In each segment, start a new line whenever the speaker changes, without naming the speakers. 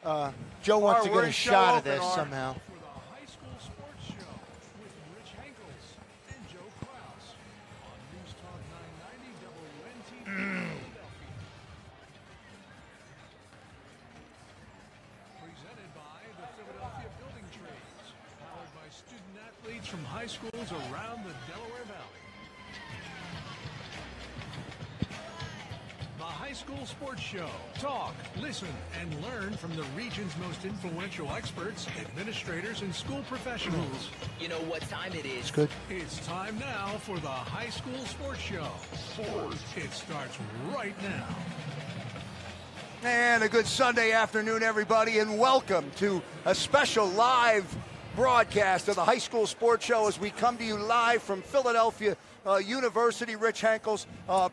Joe wants to get a
Where's
shot
show
of this
open,
somehow.
For the High School Sports Show with Rich Henkels and Joe Krause on News Talk 990 WNTP Philadelphia. Presented by the Philadelphia Building Trades, powered by student athletes from high schools around the Delaware Valley. The High School Sports Show. Talk, listen, and learn from the region's most influential experts, administrators, and school professionals.
You know what time it is.
It's good.
It's time now for the High School Sports Show. Sports. It starts right now.
And a good Sunday afternoon, everybody, and welcome to a special live broadcast of the High School Sports Show as we come to you live from Philadelphia University. Rich Henkels,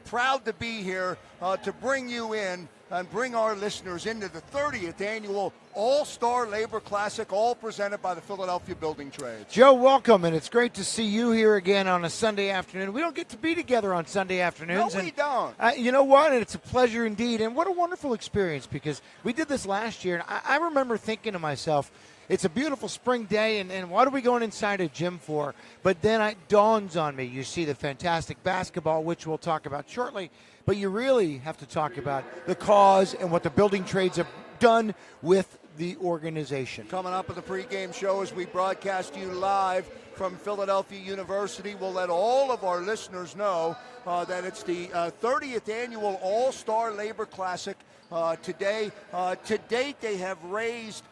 proud to be here to bring you in and bring our listeners into the 30th annual All-Star Labor Classic, all presented by the Philadelphia Building Trades.
Joe, welcome, and it's great to see you here again on a Sunday afternoon. We don't get to be together on Sunday afternoons.
No, we don't.
You know what? It's a pleasure indeed, and what a wonderful experience, because we did this last year, and I remember thinking to myself, it's a beautiful spring day, and what are we going inside a gym for? But then it dawns on me, you see the fantastic basketball, which we'll talk about shortly, but you really have to talk about the cause and what the Building Trades have done with the organization.
Coming up at the pregame show as we broadcast you live from Philadelphia University, we'll let all of our listeners know that it's the 30th annual All-Star Labor Classic today. To date, they have raised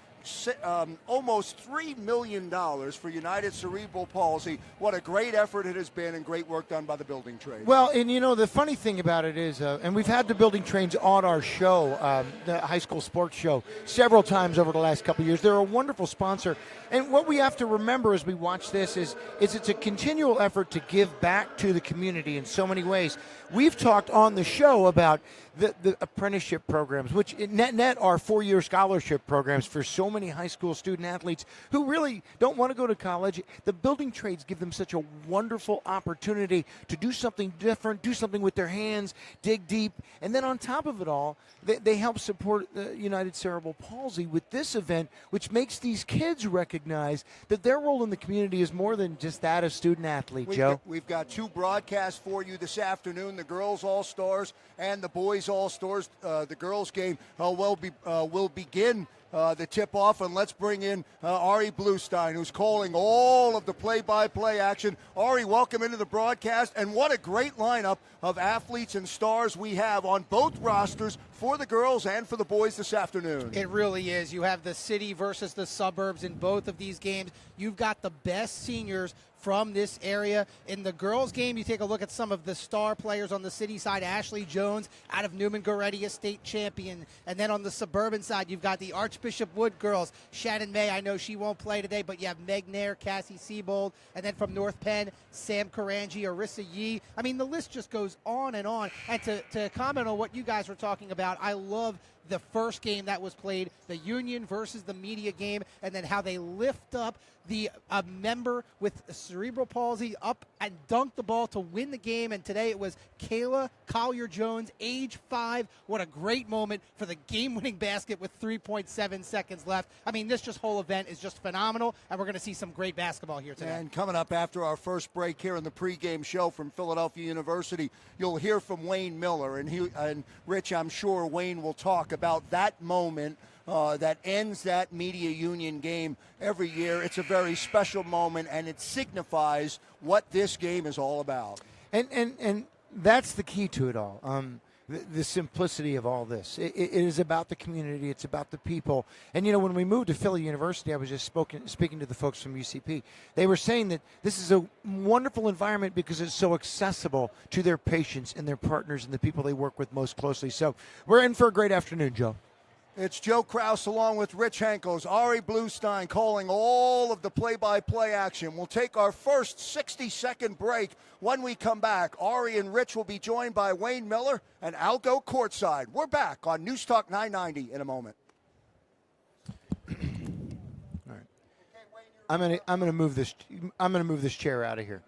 almost $3 million for United Cerebral Palsy. What a great effort it has been, and great work done by the Building Trades.
Well, and you know, the funny thing about it is, and we've had the Building Trades on our show, the High School Sports Show, several times over the last couple of years. They're a wonderful sponsor. And what we have to remember as we watch this is it's a continual effort to give back to the community in so many ways. We've talked on the show about the apprenticeship programs, which net are 4-year scholarship programs for so many high school student athletes who really don't want to go to college. The Building Trades give them such a wonderful opportunity to do something different, do something with their hands, dig deep, and then on top of it all, they help support the United Cerebral Palsy with this event, which makes these kids recognize that their role in the community is more than just that of student athlete, Joe.
We've got two broadcasts for you this afternoon, the girls All-Stars and the boys All-Stars. The girls game will begin the tip-off, and let's bring in Ari Bluestein, who's calling all of the play-by-play action. Ari, welcome into the broadcast, and what a great lineup of athletes and stars we have on both rosters for the girls and for the boys this afternoon.
It really is. You have the city versus the suburbs in both of these games. You've got the best seniors from this area. In the girls' game, you take a look at some of the star players on the city side. Ashley Jones out of Newman-Goretti, a state champion. And then on the suburban side, you've got the Archbishop Wood girls. Shannon May, I know she won't play today, but you have Meg Nair, Cassie Siebold. And then from North Penn, Sam Karanji, Arissa Yee. I mean, the list just goes on and on. And to comment on what you guys were talking about, I love the first game that was played, the Union versus the Media game, and then how they lift up a member with cerebral palsy up and dunk the ball to win the game. And today it was Kayla Collier-Jones, age 5. What a great moment for the game-winning basket with 3.7 seconds left. I mean, this whole event is just phenomenal, and we're going to see some great basketball here today.
And coming up after our first break here in the pregame show from Philadelphia University, you'll hear from Wayne Miller. And Rich, I'm sure Wayne will talk about that moment that ends that Media Union game every year. It's a very special moment, and it signifies what this game is all about.
And that's the key to it all. The simplicity of all this. It is about the community. It's about the people. And, you know, when we moved to Philly University, I was just speaking to the folks from UCP. They were saying that this is a wonderful environment because it's so accessible to their patients and their partners and the people they work with most closely. So we're in for a great afternoon, Joe.
It's Joe Krause along with Rich Henkels, Ari Bluestein calling all of the play-by-play action. We'll take our first 60-second break. When we come back, Ari and Rich will be joined by Wayne Miller, and I'll go courtside. We're back on News Talk 990 in a moment.
All right. I'm gonna move this chair out of here.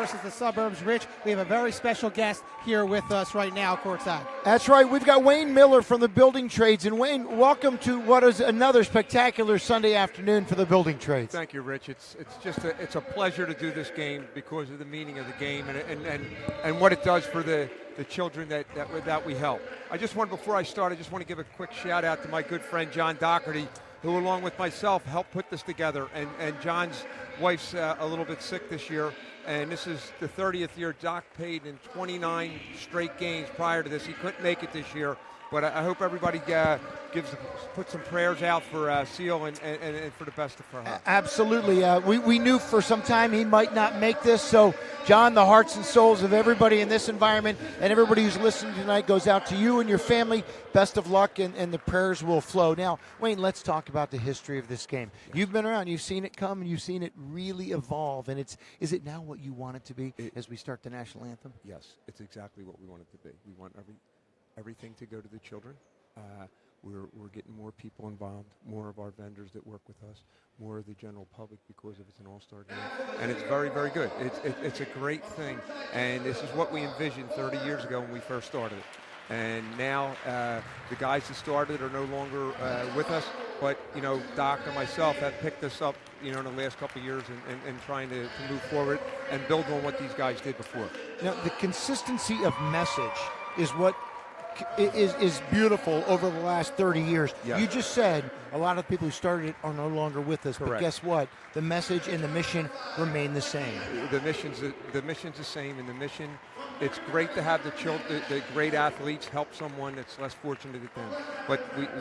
versus the suburbs. Rich, we have a very special guest here with us right now, courtside.
That's right. We've got Wayne Miller from the Building Trades. And Wayne, welcome to what is another spectacular Sunday afternoon for the Building Trades.
Thank you, Rich. It's just it's a pleasure to do this game because of the meaning of the game and what it does for the children that we help. Before I start, I just want to give a quick shout out to my good friend John Doherty, who along with myself helped put this together. And John's wife's a little bit sick this year, and this is the 30th year. Doc paid in 29 straight games prior to this. He couldn't make it this year, but I hope everybody put some prayers out for Seal and for the best for her.
Absolutely. We knew for some time he might not make this. So, John, the hearts and souls of everybody in this environment and everybody who's listening tonight goes out to you and your family. Best of luck, and the prayers will flow. Now, Wayne, let's talk about the history of this game. You've been around. You've seen it come, and you've seen it really evolve. And is it now what you want it to be as we start the national anthem?
Yes, it's exactly what we want it to be. We want everything to go to the children. We're getting more people involved, more of our vendors that work with us, more of the general public because it's an all-star game, and it's very, very good. It's a great thing, and this is what we envisioned 30 years ago when we first started it. And now the guys that started are no longer with us, but Doc and myself have picked this up in the last couple of years and trying to move forward and build on what these guys did before.
Now, the consistency of message is what is beautiful over the last 30 years.
Yes.
You just said a lot of people who started it are no longer with us.
Correct.
But guess what? The message and the mission remain the same.
The mission's the same, and the mission. It's great to have the great athletes help someone that's less fortunate than them. But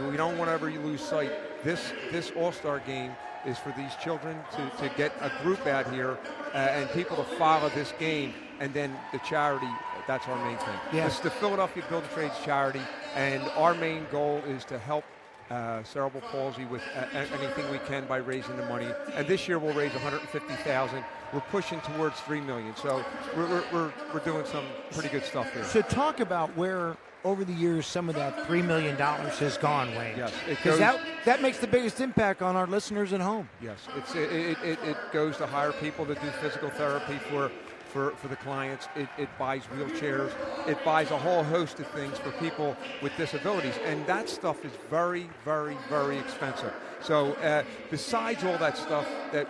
we don't want to ever lose sight. This All-Star game is for these children to get a group out here and people to follow this game, and then the charity. That's our main thing.
Yeah.
This is the Philadelphia Building Trades charity, and our main goal is to help cerebral palsy with anything we can by raising the money. And this year we'll raise $150,000. We're pushing towards $3 million. So we're doing some pretty good stuff here.
So talk about where over the years some of that $3 million has gone, Wayne.
Yes,
because that makes the biggest impact on our listeners at home.
Yes, it goes to hire people to do physical therapy for the clients. It buys wheelchairs. It buys a whole host of things for people with disabilities. And that stuff is very, very, very expensive. So besides all that stuff that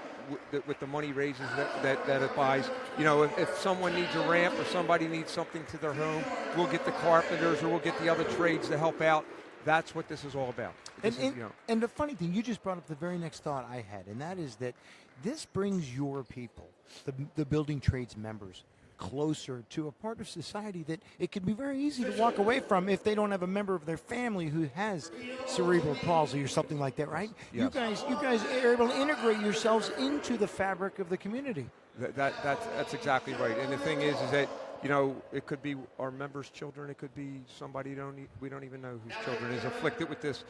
with the money raises that it buys, if someone needs a ramp or somebody needs something to their home, we'll get the carpenters or we'll get the other trades to help out. That's what this is all about.
And the funny thing, you just brought up the very next thought I had, and that is that this brings your people, the Building Trades members, closer to a part of society that it can be very easy to walk away from if they don't have a member of their family who has cerebral palsy or something like that, right?
Yes.
You guys are able to integrate yourselves into the fabric of the community.
That's exactly right. And the thing is that it could be our members' children. It could be somebody we don't even know whose children is afflicted with this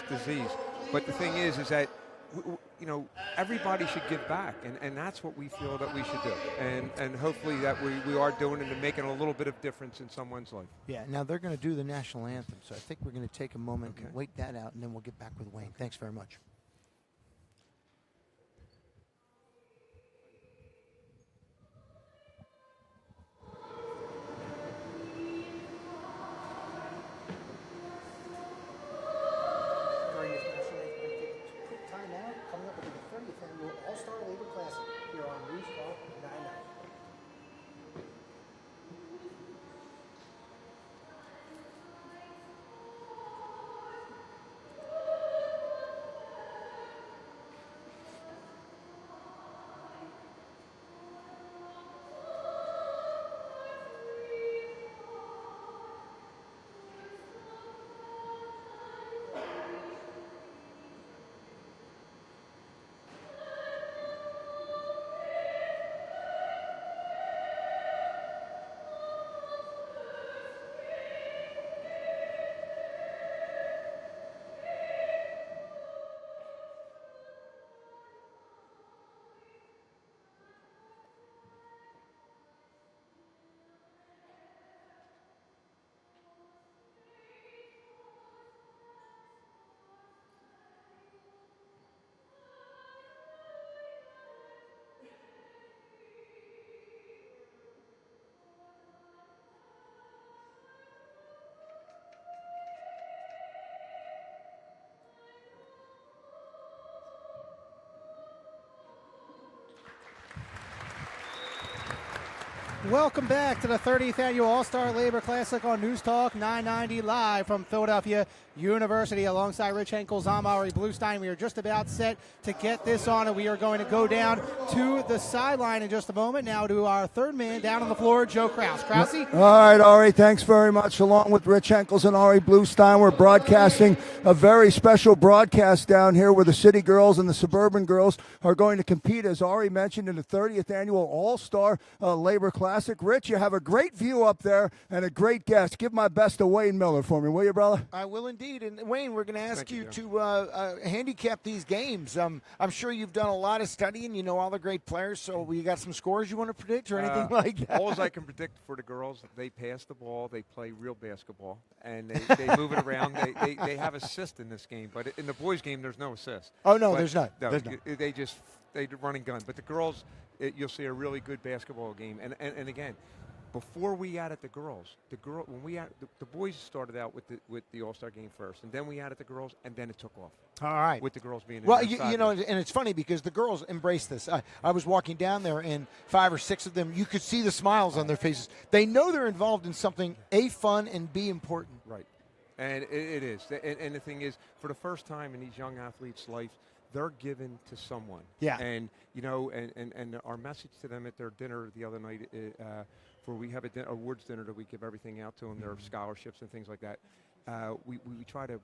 disease. But the thing is that everybody should give back, and that's what we feel that we should do. And hopefully that we are doing it and making a little bit of difference in someone's life.
Yeah. Now they're going to do the national anthem, so I think we're going to take a moment and wait that out, and then we'll get back with Wayne. Thanks very much. Coming up with the 30th annual All-Star Labor Classic here on News Talk 990.
Welcome back to the 30th Annual All-Star Labor Classic on News Talk 990 live from Philadelphia University. Alongside Rich Henkels, I'm Ari Bluestein. We are just about set to get this on, and we are going to go down to the sideline in just a moment. Now to our third man down on the floor, Joe Krause. Krause?
All right, Ari, thanks very much. Along with Rich Henkels and Ari Bluestein, we're broadcasting a very special broadcast down here where the city girls and the suburban girls are going to compete, as Ari mentioned, in the 30th Annual All-Star Labor Classic. Rich, you have a great view up there and a great guest. Give my best to Wayne Miller for me, will you, brother?
I will indeed. And Wayne, we're going to ask you
Joe.
to handicap these games. I'm sure you've done a lot of studying. You know all the great players. So you got some scores you want to predict or anything like that?
All I can predict for the girls, they pass the ball, they play real basketball, and they move it around. They have assist in this game, but in the boys' game, there's no assist.
Oh, no,
But
there's not.
No,
There's not.
they run and gun. But the girls, you'll see a really good basketball game. And again, before we added the girls, when we added, the boys started out with the All-Star game first, and then we added the girls, and then it took off.
All right.
With the girls being in
Well,
there
you know, and it's funny because the girls embrace this. I was walking down there, and 5 or 6 of them, you could see the smiles on their faces. They know they're involved in something, A, fun, and B, important.
Right. And it is. And the thing is, for the first time in these young athletes' life, they're given to someone.
Yeah.
And, you know, and our message to them at their dinner the other night, for we have awards dinner that we give everything out to them, their scholarships and things like that. We try to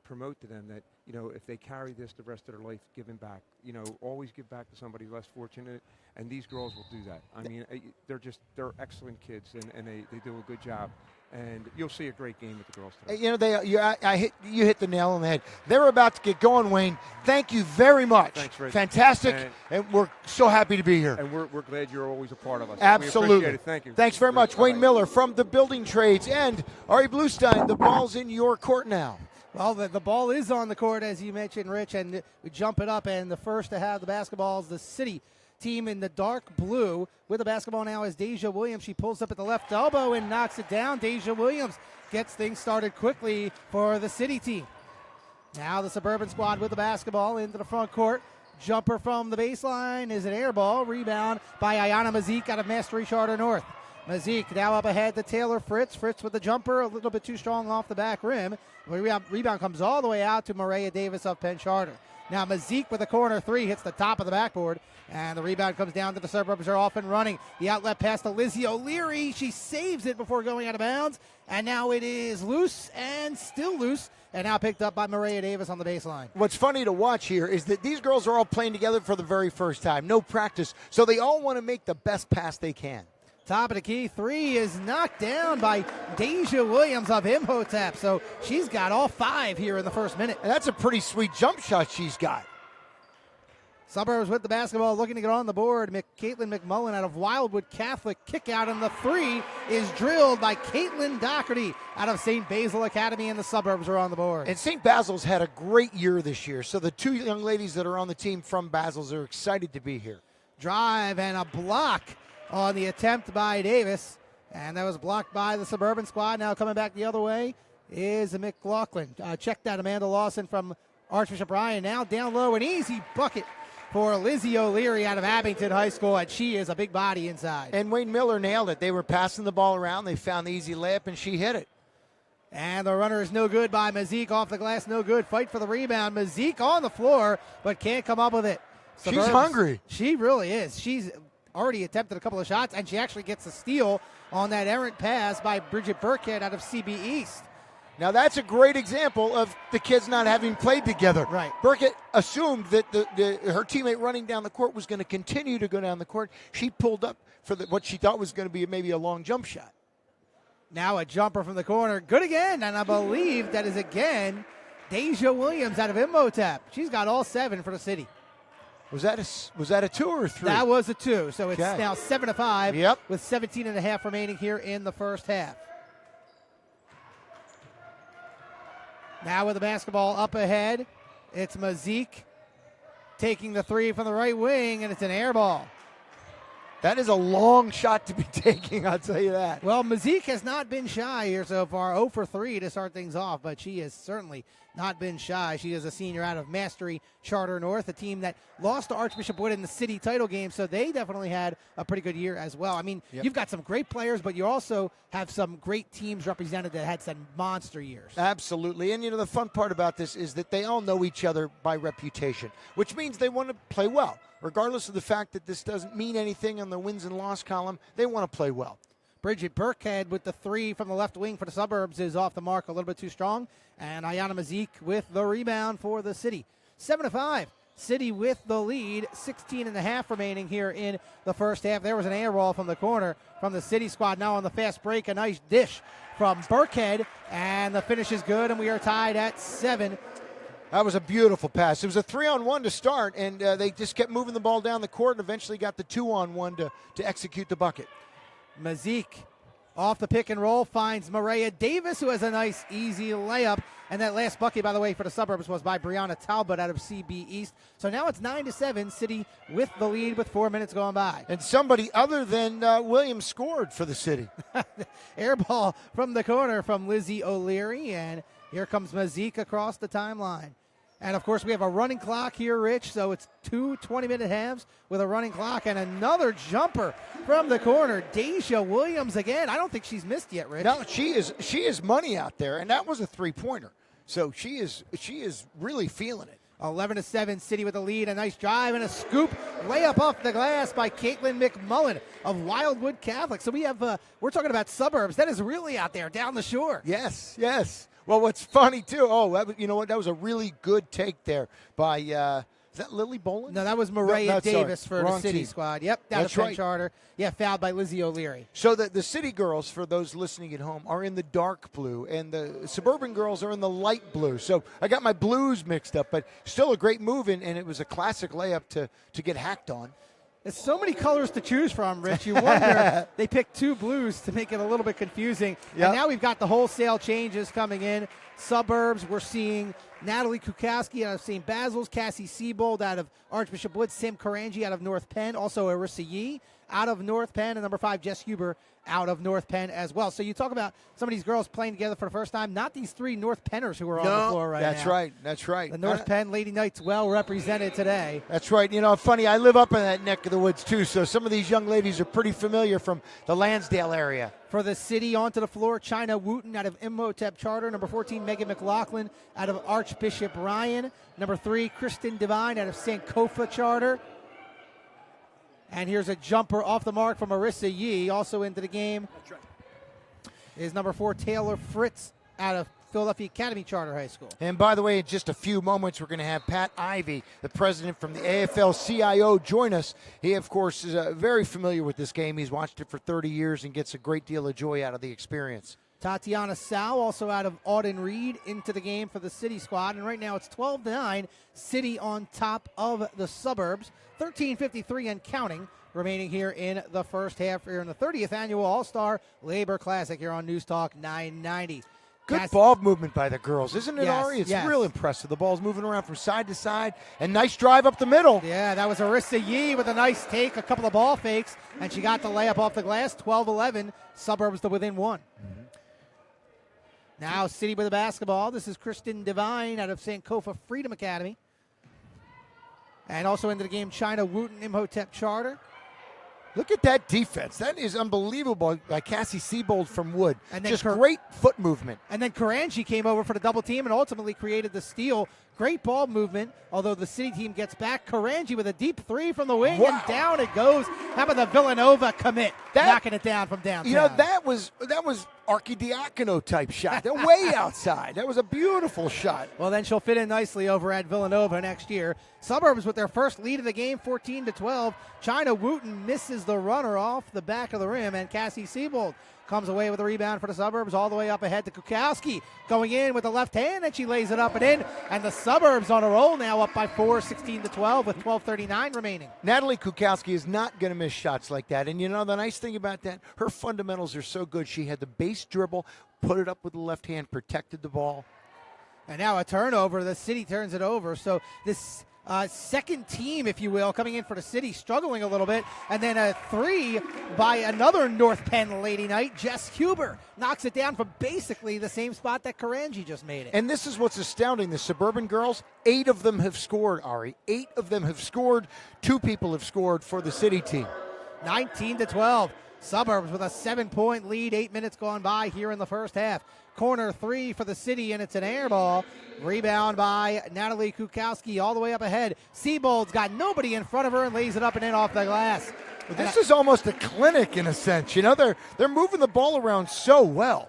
promote to them that, you know, if they carry this the rest of their life, giving back, you know, always give back to somebody less fortunate, and these girls will do that. I mean, they're excellent kids, and they do a good job, and you'll see a great game with the girls today.
You know, you hit the nail on the head. They're about to get going, Wayne. Thank you very much.
Thanks, Rich.
Fantastic, and we're so happy to be here.
And we're glad you're always a part of us.
Absolutely.
We appreciate it. Thank you.
Thanks very much.
Bye-bye.
Wayne Miller from the Building Trades and Ari Bluestein. The ball's in your court now.
Well, the ball is on the court, as you mentioned, Rich, and we jump it up, and the first to have the basketball is the city team in the dark blue. With the basketball now is Deja Williams. She pulls up at the left elbow and knocks it down. Deja Williams gets things started quickly for the city team. Now the suburban squad with the basketball into the front court. Jumper from the baseline is an air ball. Rebound by Ayanna Mazik out of Mastery Charter North. Mazik now up ahead to Taylor Fritz. Fritz with the jumper, a little bit too strong off the back rim. Rebound comes all the way out to Maria Davis of Penn Charter. Now Mazik with a corner three hits the top of the backboard, and the rebound comes down to the suburbs. Are off and running. The outlet pass to Lizzie O'Leary. She saves it before going out of bounds, and now it is loose and still loose, and now picked up by Maria Davis on the baseline.
What's funny to watch here is that these girls are all playing together for the very first time. No practice, so they all want to make the best pass they can.
Top of the key, three is knocked down by Deja Williams of Imhotep. So she's got all 5 here in the first minute.
And that's a pretty sweet jump shot she's got.
Suburbs with the basketball looking to get on the board. Caitlin McMullen out of Wildwood Catholic. Kick out, and the three is drilled by Caitlin Doherty out of St. Basil Academy, and the Suburbs are on the board.
And St. Basil's had a great year this year, so the 2 young ladies that are on the team from Basil's are excited to be here.
Drive and a block on the attempt by Davis, and that was blocked by the suburban squad. Now coming back the other way is McLaughlin. Check that, Amanda Lawson from Archbishop Ryan. Now down low, an easy bucket for Lizzie O'Leary out of Abington High School, and she is a big body inside.
And Wayne Miller nailed it. They were passing the ball around. They found the easy layup, and she hit it.
And the runner is no good by Mazik. Off the glass, no good. Fight for the rebound. Mazik on the floor, but can't come up with it.
She's hungry.
She really is. She's already attempted a couple of shots, and she actually gets a steal on that errant pass by Bridget Burkhead out of CB East.
Now that's a great example of the kids not having played together.
Right.
Burkett assumed that her teammate running down the court was going to continue to go down the court. She pulled up for what she thought was going to be maybe a long jump shot.
Now a jumper from the corner. Good again, and I believe that is again Deja Williams out of Imhotep. She's got all 7 for the city.
Was that a 2 or a 3?
That was a 2, so it's
Okay.
now 7-5
Yep.
with 17 and a half remaining here in the first half. Now with the basketball up ahead, it's Mazik taking the three from the right wing, and it's an air ball.
That is a long shot to be taking, I'll tell you that.
Well, Mazik has not been shy here so far, 0 for 3 to start things off, but she has certainly not been shy. She is a senior out of Mastery Charter North, a team that lost to Archbishop Wood in the city title game, so they definitely had a pretty good year as well. I mean, you've got some great players, but you also have some great teams represented that had some monster years.
Absolutely. And, the fun part about this is that they all know each other by reputation, which means they want to play well. Regardless of the fact that this doesn't mean anything on the wins and loss column, they want to play well.
Bridget Burkhead with the 3 from the left wing for the Suburbs is off the mark, a little bit too strong. And Ayana Mazik with the rebound for the City. 7-5. City with the lead. 16 and a half remaining here in the first half. There was an air ball from the corner from the City squad. Now on the fast break, a nice dish from Burkhead. And the finish is good, and we are tied at 7.
That was a beautiful pass. It was a 3-on-1 to start, and they just kept moving the ball down the court and eventually got the 2-on-1 to execute the bucket.
Mazik off the pick and roll finds Maria Davis, who has a nice, easy layup. And that last bucket, by the way, for the Suburbs was by Brianna Talbot out of CB East. So now it's 9-7, City with the lead with 4 minutes going by.
And somebody other than Williams scored for the City.
Air ball from the corner from Lizzie O'Leary, and here comes Mazik across the timeline. And, of course, we have a running clock here, Rich, so it's 2 20-minute halves with a running clock and another jumper from the corner. Deja Williams again. I don't think she's missed yet, Rich.
No, she is money out there, and that was a three-pointer. So she is really feeling it.
11-7, City with the lead. A nice drive and a scoop layup off the glass by Caitlin McMullen of Wildwood Catholic. So we're talking about Suburbs. That is really out there down the shore.
Yes. Well, what's funny, too, that was a really good take there by, is that Lily Boland?
No, that was Maria Davis
sorry.
for
Wrong
the City
team.
squad. Yep, down
That's
to Penn
right.
Charter. Yeah, fouled by Lizzie O'Leary.
So the City girls, for those listening at home, are in the dark blue, and the Suburban girls are in the light blue. So I got my blues mixed up, but still a great move, and it was a classic layup to get hacked on.
There's so many colors to choose from, Rich. You wonder, they picked 2 blues to make it a little bit confusing.
Yep.
And now we've got the wholesale changes coming in. Suburbs, we're seeing Natalie Kukowski out of St. Basil's, Cassie Siebold out of Archbishop Wood, Sam Karanji out of North Penn, also Arissa Yee out of North Penn, and number 5, Jess Huber out of North Penn as well. So you talk about some of these girls playing together for the first time, not these 3 North Penners who are on the floor right now.
That's right.
The North Penn Lady Knights well represented today.
That's right. Funny, I live up in that neck of the woods, too, so some of these young ladies are pretty familiar from the Lansdale area.
For the City, onto the floor, China Wooten out of Imhotep Charter. Number 14, Megan McLaughlin out of Archbishop Ryan. Number 3, Kristen Devine out of Sankofa Charter. And here's a jumper off the mark from Arissa Yee. Also into the game is number 4, Taylor Fritz out of Philadelphia Academy Charter High School.
And by the way, in just a few moments, we're going to have Pat Ivey, the president from the AFL-CIO, join us. He, of course, is very familiar with this game. He's watched it for 30 years and gets a great deal of joy out of the experience.
Tatiana Sau, also out of Auden Reed, into the game for the City squad. And right now it's 12-9, City on top of the Suburbs. 13:53 and counting remaining here in the first half here in the 30th Annual All-Star Labor Classic here on News Talk 990.
Good ball movement by the girls, isn't it,
Yes,
Ari? It's
yes.
real impressive. The ball's moving around from side to side, and nice drive up the middle.
Yeah, that was Arissa Yee with a nice take, a couple of ball fakes, and she got the layup off the glass. 12-11, Suburbs to within 1. Now City with the basketball. This is Kristen Devine out of Sankofa Freedom Academy. And also into the game, China Wooten, Imhotep Charter.
Look at that defense. That is unbelievable by Cassie Siebold from Wood.
And then
just great foot movement.
And then Karanji came over for the double team and ultimately created the steal. Great ball movement, although the City team gets back. Karanji with a deep 3 from the wing, and down it goes. How about the Villanova commit, knocking it down from downtown?
That was Archidiakono type shot. They're way outside. That was a beautiful shot.
Well, then she'll fit in nicely over at Villanova next year. Suburbs with their first lead of the game, 14-12. China Wooten misses the runner off the back of the rim, and Cassie Siebold comes away with a rebound for the Suburbs, all the way up ahead to Kukowski, going in with the left hand, and she lays it up and in. And the Suburbs on a roll now, up by 4, 16-12, with 12:39 remaining.
Natalie Kukowski is not going to miss shots like that. And the nice thing about that, her fundamentals are so good. She had the base dribble, put it up with the left hand, protected the ball.
And now a turnover. The City turns it over. So this second team, if you will, coming in for the city, struggling a little bit. And then a 3 by another North Penn Lady Knight, Jess Huber, knocks it down from basically the same spot that Karanji just made it.
And this is what's astounding. The Suburban girls, 8 of them have scored, Ari. 8 of them have scored. 2 people have scored for the city team.
19-12. Suburbs with a 7-point lead. 8 minutes gone by here in the first half. Corner 3 for the city, and it's an air ball. Rebound by Natalie Kukowski all the way up ahead. Siebold's got nobody in front of her and lays it up and in off the glass.
This is almost a clinic in a sense. You know, they're moving the ball around so well.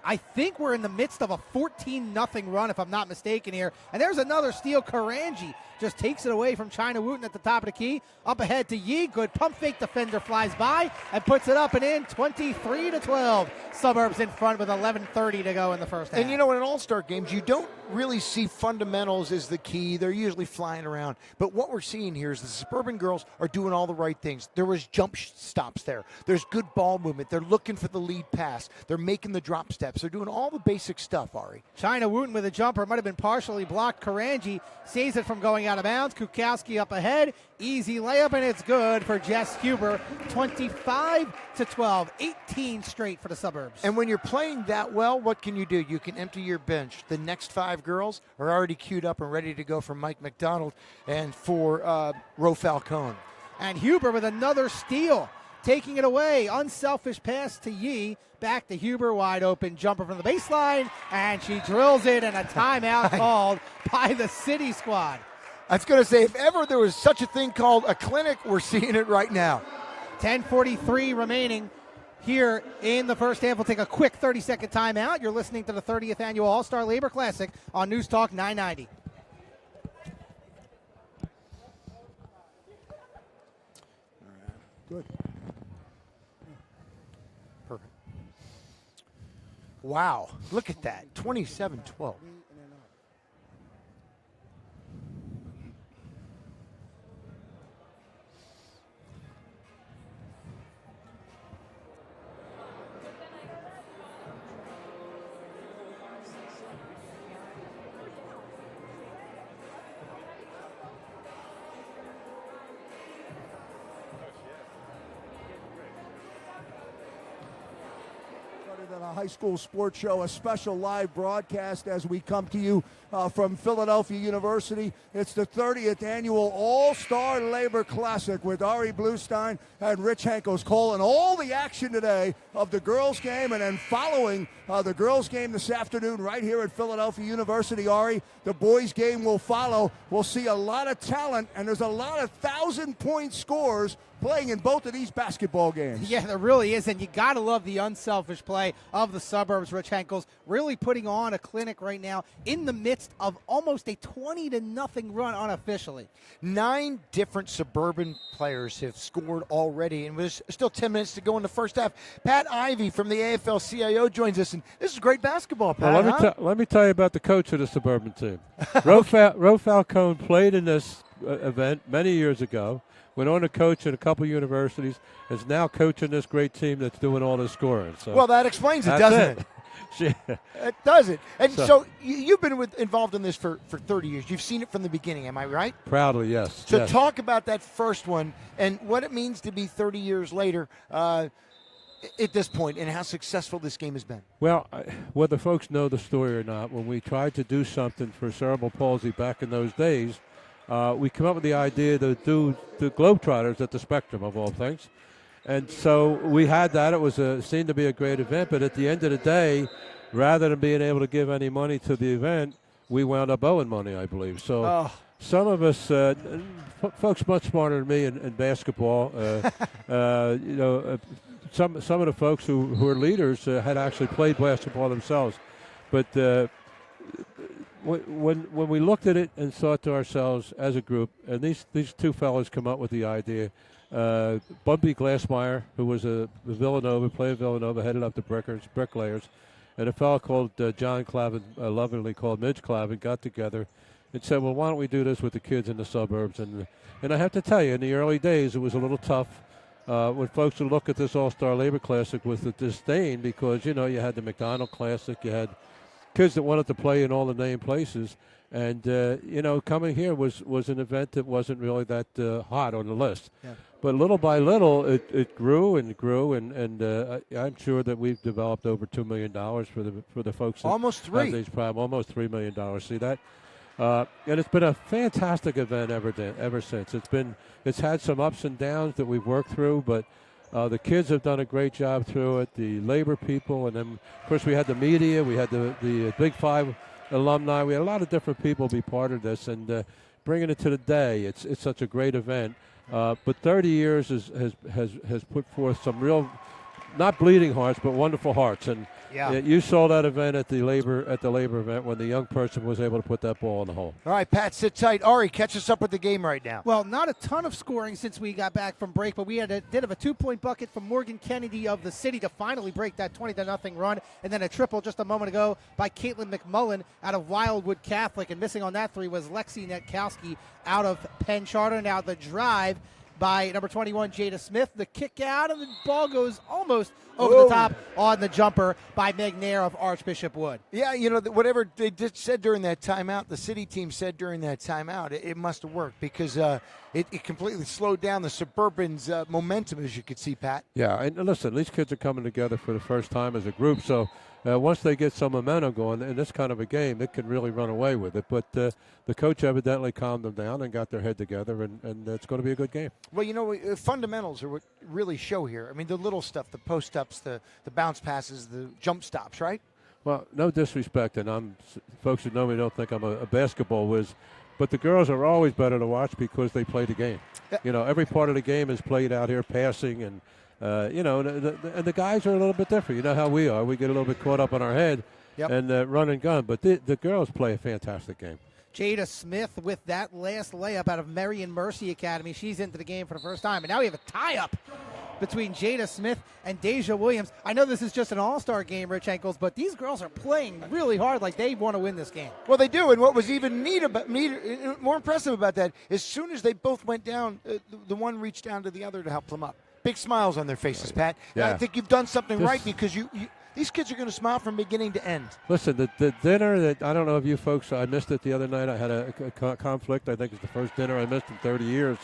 I think we're in the midst of a 14-0 run, if I'm not mistaken here. And there's another steal. Karanji just takes it away from China Wooten at the top of the key. Up ahead to Yi. Good pump fake. Defender flies by and puts it up and in. 23-12. Suburbs in front with 11:30 to go in the first half.
And you know, in all-star games, you don't really see fundamentals as the key. They're usually flying around. But what we're seeing here is the Suburban girls are doing all the right things. There was jump stops there. There's good ball movement. They're looking for the lead pass. They're making the drop steps. They're doing all the basic stuff, Ari.
China Wooten with a jumper. Might have been partially blocked. Karanji saves it from going out of bounds. Kukowski up ahead. Easy layup, and it's good for Jess Huber. 25-12. 18 straight for the Suburbs.
And when you're playing that well, what can you do? You can empty your bench. The next 5 girls are already queued up and ready to go for Mike McDonald and for Ro Falcone.
And Huber with another steal. Taking it away. Unselfish pass to Yi. Back to Huber. Wide open jumper from the baseline. And she drills it, and a timeout called by the city squad.
I was going to say, if ever there was such a thing called a clinic, we're seeing it right now.
10:43 remaining here in the first half. We'll take a quick 30-second timeout. You're listening to the 30th Annual All-Star Labor Classic on News Talk 990.
Good.
Perfect. Wow, look at that, 27-12.
Than a high school sports show, a special live broadcast as we come to you from Philadelphia University. It's the 30th Annual All-Star Labor Classic with Ari Bluestein and Rich Henkels calling all the action today of the girls' game, and then following the girls' game this afternoon right here at Philadelphia University, Ari, the boys' game will follow. We'll see a lot of talent, and there's a lot of 1,000-point scores playing in both of these basketball games.
Yeah, there really is, and you got to love the unselfish play of the Suburbs. Rich Henkels really putting on a clinic right now in the midst of almost a 20-0 run unofficially.
9 different Suburban players have scored already, and there's still 10 minutes to go in the first half. Pat Ivey from the AFL-CIO joins us, and this is great basketball, Pat.
Well, let me tell you about the coach of the Suburban team. Ro Falcone played in this event many years ago. Went on to coach at a couple universities, is now coaching this great team that's doing all this scoring. So
well, that explains it, doesn't it? It does it. And so you've been involved in this for 30 years. You've seen it from the beginning, am I right?
Proudly, yes.
So
yes.
Talk about that first one and what it means to be 30 years later at this point and how successful this game has been.
Well, whether folks know the story or not, when we tried to do something for cerebral palsy back in those days, we came up with the idea to do the Globetrotters at the Spectrum, of all things. And so we had that. It was seemed to be a great event. But at the end of the day, rather than being able to give any money to the event, we wound up owing money, I believe. So some of us, folks much smarter than me in basketball, some of the folks who are leaders had actually played basketball themselves. But when we looked at it and thought to ourselves as a group, and these 2 fellows come up with the idea, Bumpy Glassmeyer, who was a Villanova, played at Villanova, headed up the Bricklayers, and a fellow called John Clavin, lovingly called Midge Clavin, got together and said, well, why don't we do this with the kids in the suburbs? And I have to tell you, in the early days, it was a little tough when folks would look at this All-Star Labor Classic with a disdain because, you had the McDonald Classic, you had kids that wanted to play in all the named places, And coming here was an event that wasn't really that hot on the list.
Yeah.
But little by little, it grew and grew, and I'm sure that we've developed over $2 million for the folks that
Almost
have
three.
these problems. Almost $3 million. See that? And it's been a fantastic event ever since. It's had some ups and downs that we've worked through, but the kids have done a great job through it. The labor people, and then of course we had the media, we had the Big Five alumni. We had a lot of different people be part of this, and bringing it to the day. It's such a great event. But 30 years has put forth some real, not bleeding hearts, but wonderful hearts. And
Yeah.
you saw that event at the labor event when the young person was able to put that ball in the hole.
All right, Pat, sit tight. Ari, catch us up with the game right now.
Well, not a ton of scoring since we got back from break, but we had a two-point bucket from Morgan Kennedy of the City to finally break that 20-0 run, and then a triple just a moment ago by Caitlin McMullen out of Wildwood Catholic, and missing on that three was Lexi Netkowski out of Penn Charter. Now the drive by number 21, Jada Smith. The kick out, and the ball goes almost over the top on the jumper by Meg Nair of Archbishop Wood.
Yeah, whatever they just said during that timeout, the City team said during that timeout, it must have worked because it completely slowed down the Suburban's momentum, as you could see, Pat.
Yeah, and listen, these kids are coming together for the first time as a group, so once they get some momentum going in this kind of a game, it can really run away with it. But the coach evidently calmed them down and got their head together, and it's going to be a good game.
Well, fundamentals are what really show here. I mean, the little stuff, the post-ups, the bounce passes, the jump stops, right?
Well, no disrespect, and folks who know me don't think I'm a basketball whiz, but the girls are always better to watch because they play the game. Every part of the game is played out here, passing and and the guys are a little bit different. You know how we are. We get a little bit caught up in our head and run and gun. But the girls play a fantastic game.
Jada Smith with that last layup out of Marion Mercy Academy. She's into the game for the first time. And now we have a tie-up between Jada Smith and Deja Williams. I know this is just an all-star game, Rich Henkels, but these girls are playing really hard like they want to win this game.
Well, they do, and what was even more impressive about that, as soon as they both went down, the one reached down to the other to help them up. Big smiles on their faces, Pat.
Yeah.
I think you've done something right because these kids are going to smile from beginning to end.
Listen, the dinner that I don't know if you folks, I missed it the other night. I had a conflict. I think it's the first dinner I missed in 30 years.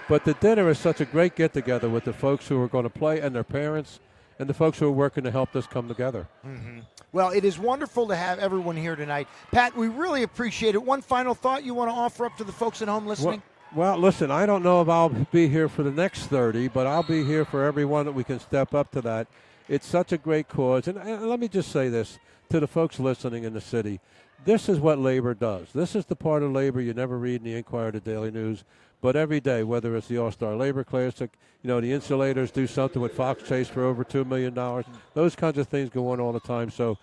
But the dinner is such a great get-together with the folks who are going to play and their parents and the folks who are working to help this come together.
Mm-hmm. Well, it is wonderful to have everyone here tonight. Pat, we really appreciate it. One final thought you want to offer up to the folks at home listening?
Well, listen, I don't know if I'll be here for the next 30, but I'll be here for everyone that we can step up to that. It's such a great cause. And let me just say this to the folks listening in the city. This is what labor does. This is the part of labor you never read in the Inquirer or the Daily News. But every day, whether it's the All-Star Labor Classic, the Insulators do something with Fox Chase for over $2 million. Those kinds of things go on all the time. So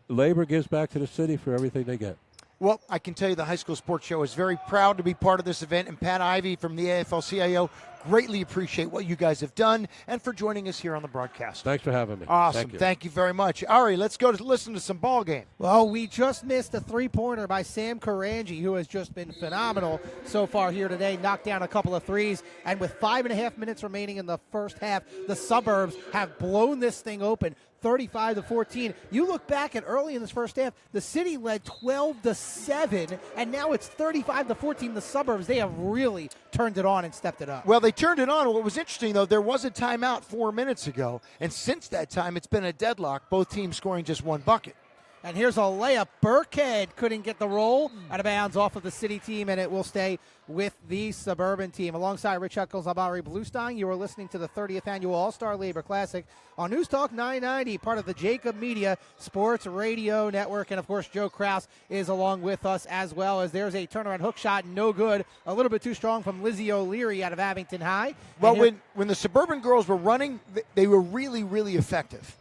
labor gives back to the city for everything they get.
Well, I can tell you the High School Sports Show is very proud to be part of this event, and Pat Ivy from the AFL-CIO greatly appreciate what you guys have done and for joining us here on the broadcast.
Thanks for having me.
Awesome. Thank you very much. Ari, let's go to listen to some ball game.
Well, we just missed a three-pointer by Sam Karanji, who has just been phenomenal so far here today. Knocked down a couple of threes, and with 5.5 minutes remaining in the first half, the Suburbs have blown this thing open. 35-14. You look back at early in this first half, the City led 12-7, and now it's 35-14. The Suburbs, they have really turned it on and stepped it up.
Well, they turned it on. What was interesting, though, there was a timeout 4 minutes ago, and since that time, it's been a deadlock, both teams scoring just one bucket.
And here's a layup. Burkhead couldn't get the roll out of bounds off of the City team, and it will stay with the Suburban team. Alongside Rich Henkels, I'm Ari Bluestein. You are listening to the 30th Annual All-Star Labor Classic on News Talk 990, part of the Jacob Media Sports Radio Network. And, of course, Joe Krause is along with us as well, as there's a turnaround hook shot, no good. A little bit too strong from Lizzie O'Leary out of Abington High.
Well, when the Suburban girls were running, they were really, really effective.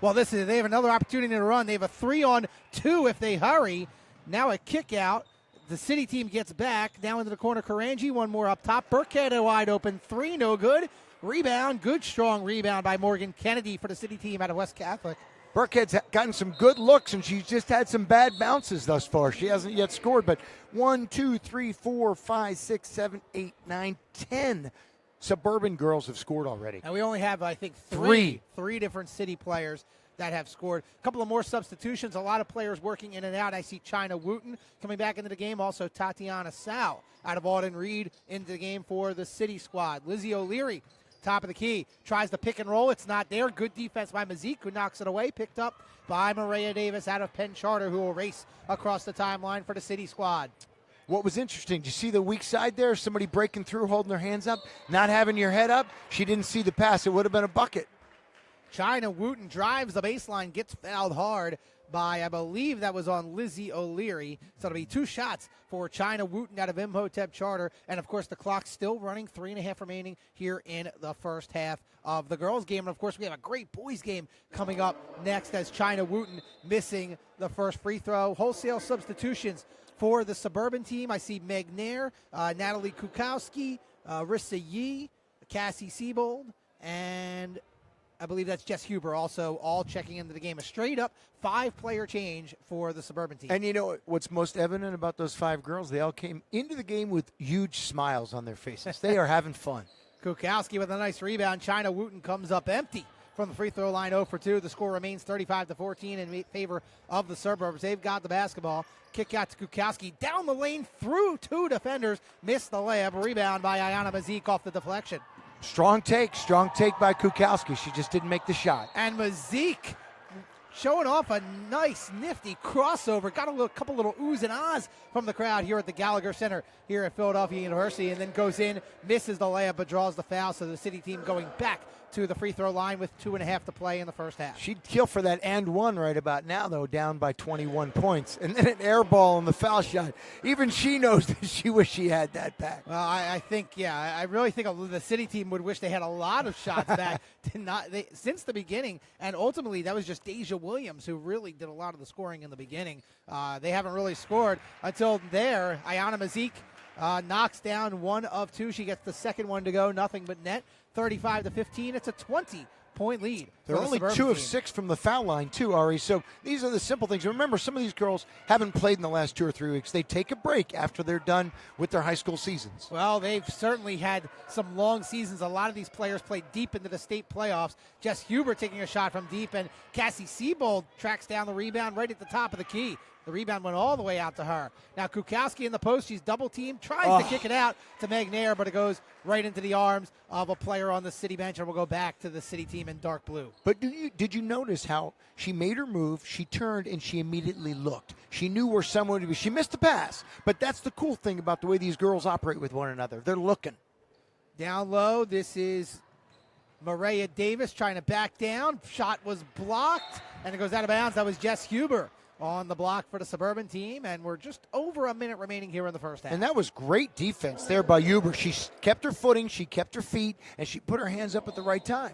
Well, they have another opportunity to run. They have a 3-on-2 if they hurry. Now a kick out. The City team gets back. Now into the corner, Karanji. One more up top. Burkhead a wide open three. No good. Rebound. Good, strong rebound by Morgan Kennedy for the City team out of West Catholic.
Burkhead's gotten some good looks, and she's just had some bad bounces thus far. She hasn't yet scored, but 1, 2, 3, 4, 5, 6, 7, 8, 9, 10 Suburban girls have scored already.
And we only have, I think, three different City players that have scored. A couple of more substitutions, a lot of players working in and out. I see China Wooten coming back into the game, also Tatiana Sao out of Auden Reed into the game for the City squad. Lizzie O'Leary, top of the key, tries to pick and roll. It's not there. Good defense by Mazik, who knocks it away. Picked up by Maria Davis out of Penn Charter, who will race across the timeline for the City squad.
What was interesting, did you see the weak side there? Somebody breaking through, holding their hands up, not having your head up. She didn't see the pass. It would have been a bucket.
China Wooten drives the baseline, gets fouled hard by, I believe that was on Lizzie O'Leary. So it'll be 2 shots for China Wooten out of Imhotep Charter. And, of course, the clock's still running, 3.5 remaining here in the first half of the girls' game. And, of course, we have a great boys' game coming up next as China Wooten missing the first free throw. Wholesale substitutions for the Suburban team. I see Meg Nair, Natalie Kukowski, Rissa Yee, Cassie Siebold, and I believe that's Jess Huber also all checking into the game. A straight-up 5-player change for the Suburban team.
And you know what's most evident about those 5 girls? They all came into the game with huge smiles on their faces. They are having fun.
Kukowski with a nice rebound. China Wooten comes up empty from the free throw line, 0 for 2. The score remains 35-14 in favor of the Suburbs. They've got the basketball. Kick out to Kukowski. Down the lane through 2 defenders. Missed the layup. Rebound by Ayana Mazik off the deflection.
Strong take by Kukowski. She just didn't make the shot.
And Mazik showing off a nice, nifty crossover. Got a couple little oohs and ahs from the crowd here at the Gallagher Center here at Philadelphia University, and then goes in, misses the layup, but draws the foul. So the City team going back to the free throw line with 2.5 to play in the first half.
She'd kill for that and one right about now, though, down by 21 points. And then an air ball on the foul shot. Even she knows that she wished she had that back.
Well, I think, I really think the City team would wish they had a lot of shots back since the beginning. And ultimately, that was just Deja Williams who really did a lot of the scoring in the beginning. They haven't really scored until there. Ayana Mazik knocks down 1 of 2. She gets the second one to go. Nothing but net. 35-15. It's a 20-point lead.
They're only 2 of 6 from the foul line, too, Ari. So these are the simple things. Remember, some of these girls haven't played in the last 2 or 3 weeks. They take a break after they're done with their high school seasons.
Well, they've certainly had some long seasons. A lot of these players played deep into the state playoffs. Jess Huber taking a shot from deep, and Cassie Siebold tracks down the rebound right at the top of the key. The rebound went all the way out to her. Now Kukowski in the post. She's double-teamed. Tries to kick it out to Meg Nair, but it goes right into the arms of a player on the City bench, and we'll go back to the City team in dark blue.
But did you notice how she made her move, she turned, and she immediately looked? She knew where someone would be. She missed the pass, but that's the cool thing about the way these girls operate with one another. They're looking.
Down low, this is Maria Davis trying to back down. Shot was blocked, and it goes out of bounds. That was Jess Huber on the block for the Suburban team, and we're just over a minute remaining here in the first half.
And that was great defense there by Huber. She kept her footing, she kept her feet, and she put her hands up at the right time.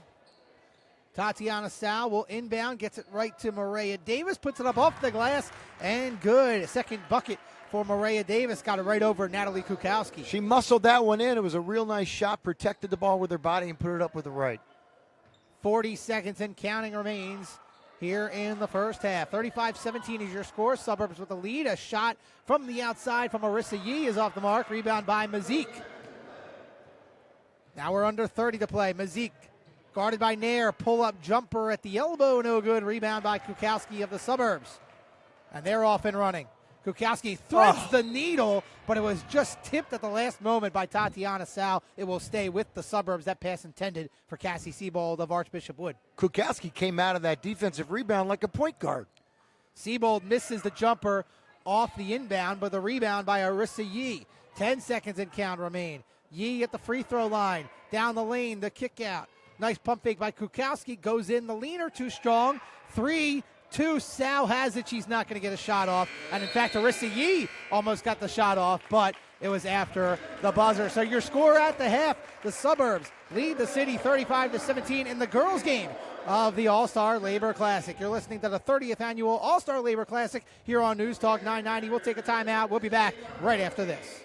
Tatiana Sao will inbound, gets it right to Maria Davis, puts it up off the glass, and good. Second bucket for Maria Davis. Got it right over Natalie Kukowski.
She muscled that one in. It was a real nice shot, protected the ball with her body, and put it up with the right.
40 seconds and counting remains here in the first half. 35-17 is your score. Suburbs with the lead. A shot from the outside from Marissa Yee is off the mark. Rebound by Mazik. Now we're under 30 to play. Mazik guarded by Nair. Pull-up jumper at the elbow. No good. Rebound by Kukowski of the Suburbs. And they're off and running. Kukowski threads the needle, but it was just tipped at the last moment by Tatiana Sao. It will stay with the Suburbs. That pass intended for Cassie Siebold of Archbishop Wood.
Kukowski came out of that defensive rebound like a point guard.
Siebold misses the jumper off the inbound, but the rebound by Arissa Yee. 10 seconds and count remain. Yee at the free throw line. Down the lane, the kick out. Nice pump fake by Kukowski. Goes in. The leaner too strong. 3-2. Sao has it. She's not going to get a shot off. And in fact, Arissa Yee almost got the shot off, but it was after the buzzer. So your score at the half, the Suburbs lead the City 35-17 in the girls' game of the All-Star Labor Classic. You're listening to the 30th annual All-Star Labor Classic here on News Talk 990. We'll take a timeout. We'll be back right after this.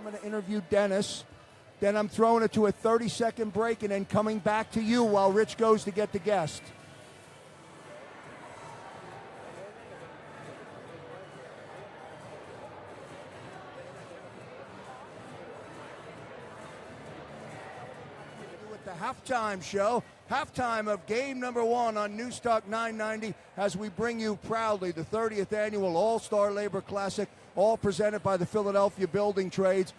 going to interview Dennis. Then I'm throwing it to a 30-second break and then coming back to you while Rich goes to get the guest. With the halftime show, halftime of game number 1 on News Talk 990 as we bring you proudly the 30th annual All-Star Labor Classic, all presented by the Philadelphia Building Trades.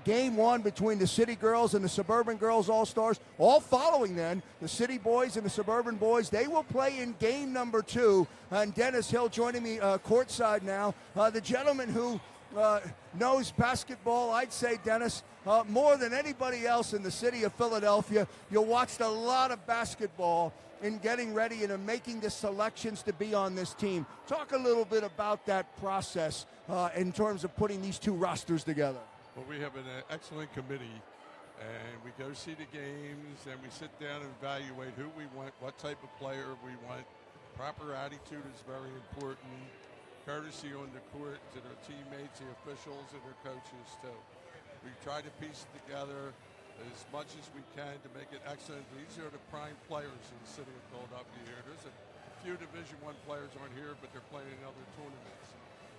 Game 1 between the City Girls and the Suburban Girls All-Stars. All following then, the City Boys and the Suburban Boys, they will play in game number 2. And Dennis Hill joining me courtside now. The gentleman who knows basketball, I'd say, Dennis, more than anybody else in the city of Philadelphia. You watched a lot of basketball in getting ready and in making the selections to be on this team. Talk a little bit about that process in terms of putting these two rosters together.
Well, we have an excellent committee, and we go see the games, and we sit down and evaluate who we want, what type of player we want. Proper attitude is very important. Courtesy on the court to their teammates, the officials, and their coaches, too. We try to piece it together as much as we can to make it excellent. These are the prime players in the city of Philadelphia here. There's a few Division I players aren't here, but they're playing in other tournaments.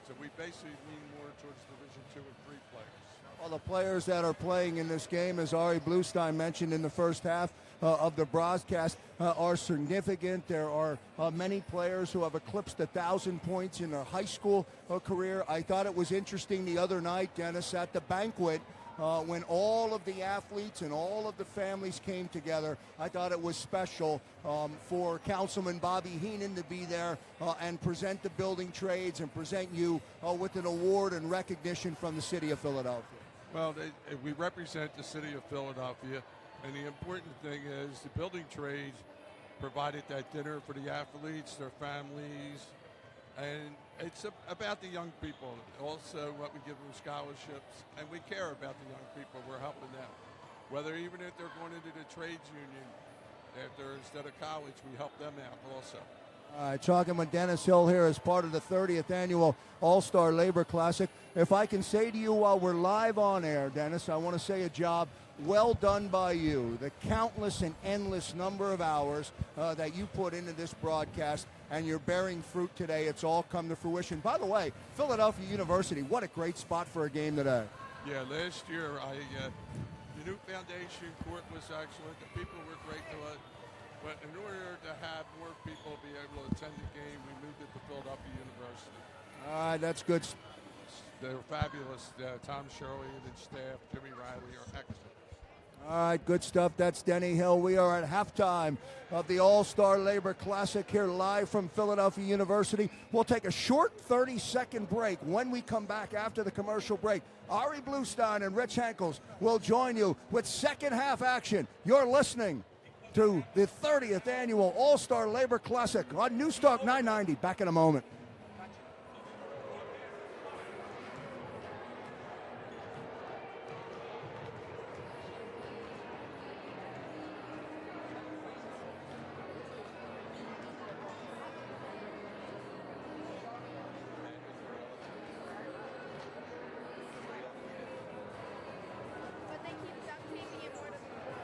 So we basically lean more towards Division II and III players.
Well, the players that are playing in this game, as Ari Bluestein mentioned in the first half of the broadcast, are significant. There are many players who have eclipsed 1,000 points in their high school career. I thought it was interesting the other night, Dennis, at the banquet, when all of the athletes and all of the families came together. I thought it was special for Councilman Bobby Heenan to be there and present the building trades and present you with an award and recognition from the city of Philadelphia.
Well, we represent the city of Philadelphia, and the important thing is the building trades provided that dinner for the athletes, their families, and it's about the young people. Also, what we give them scholarships, and we care about the young people. We're helping them. Whether even if they're going into the trades union, instead of college, we help them out also.
All right, talking with Dennis Hill here as part of the 30th annual All-Star Labor Classic. If I can say to you while we're live on air, Dennis, I want to say a job well done by you. The countless and endless number of hours that you put into this broadcast, and you're bearing fruit today. It's all come to fruition. By the way, Philadelphia University, what a great spot for a game today.
Yeah, last year, the new foundation court was excellent. The people were great to us. But in order to have more people be able to attend the game, we moved it to Philadelphia University.
All right, that's good.
They're fabulous. Tom Shirley and his staff, Jimmy Riley, are excellent.
All right, good stuff. That's Denny Hill. We are at halftime of the All-Star Labor Classic here live from Philadelphia University. We'll take a short 30-second break. When we come back after the commercial break, Ari Bluestein and Rich Henkels will join you with second half action. You're listening to the 30th annual All-Star Labor Classic on News Talk 990. Back in a moment.
But they keep duct taping it more to the floor.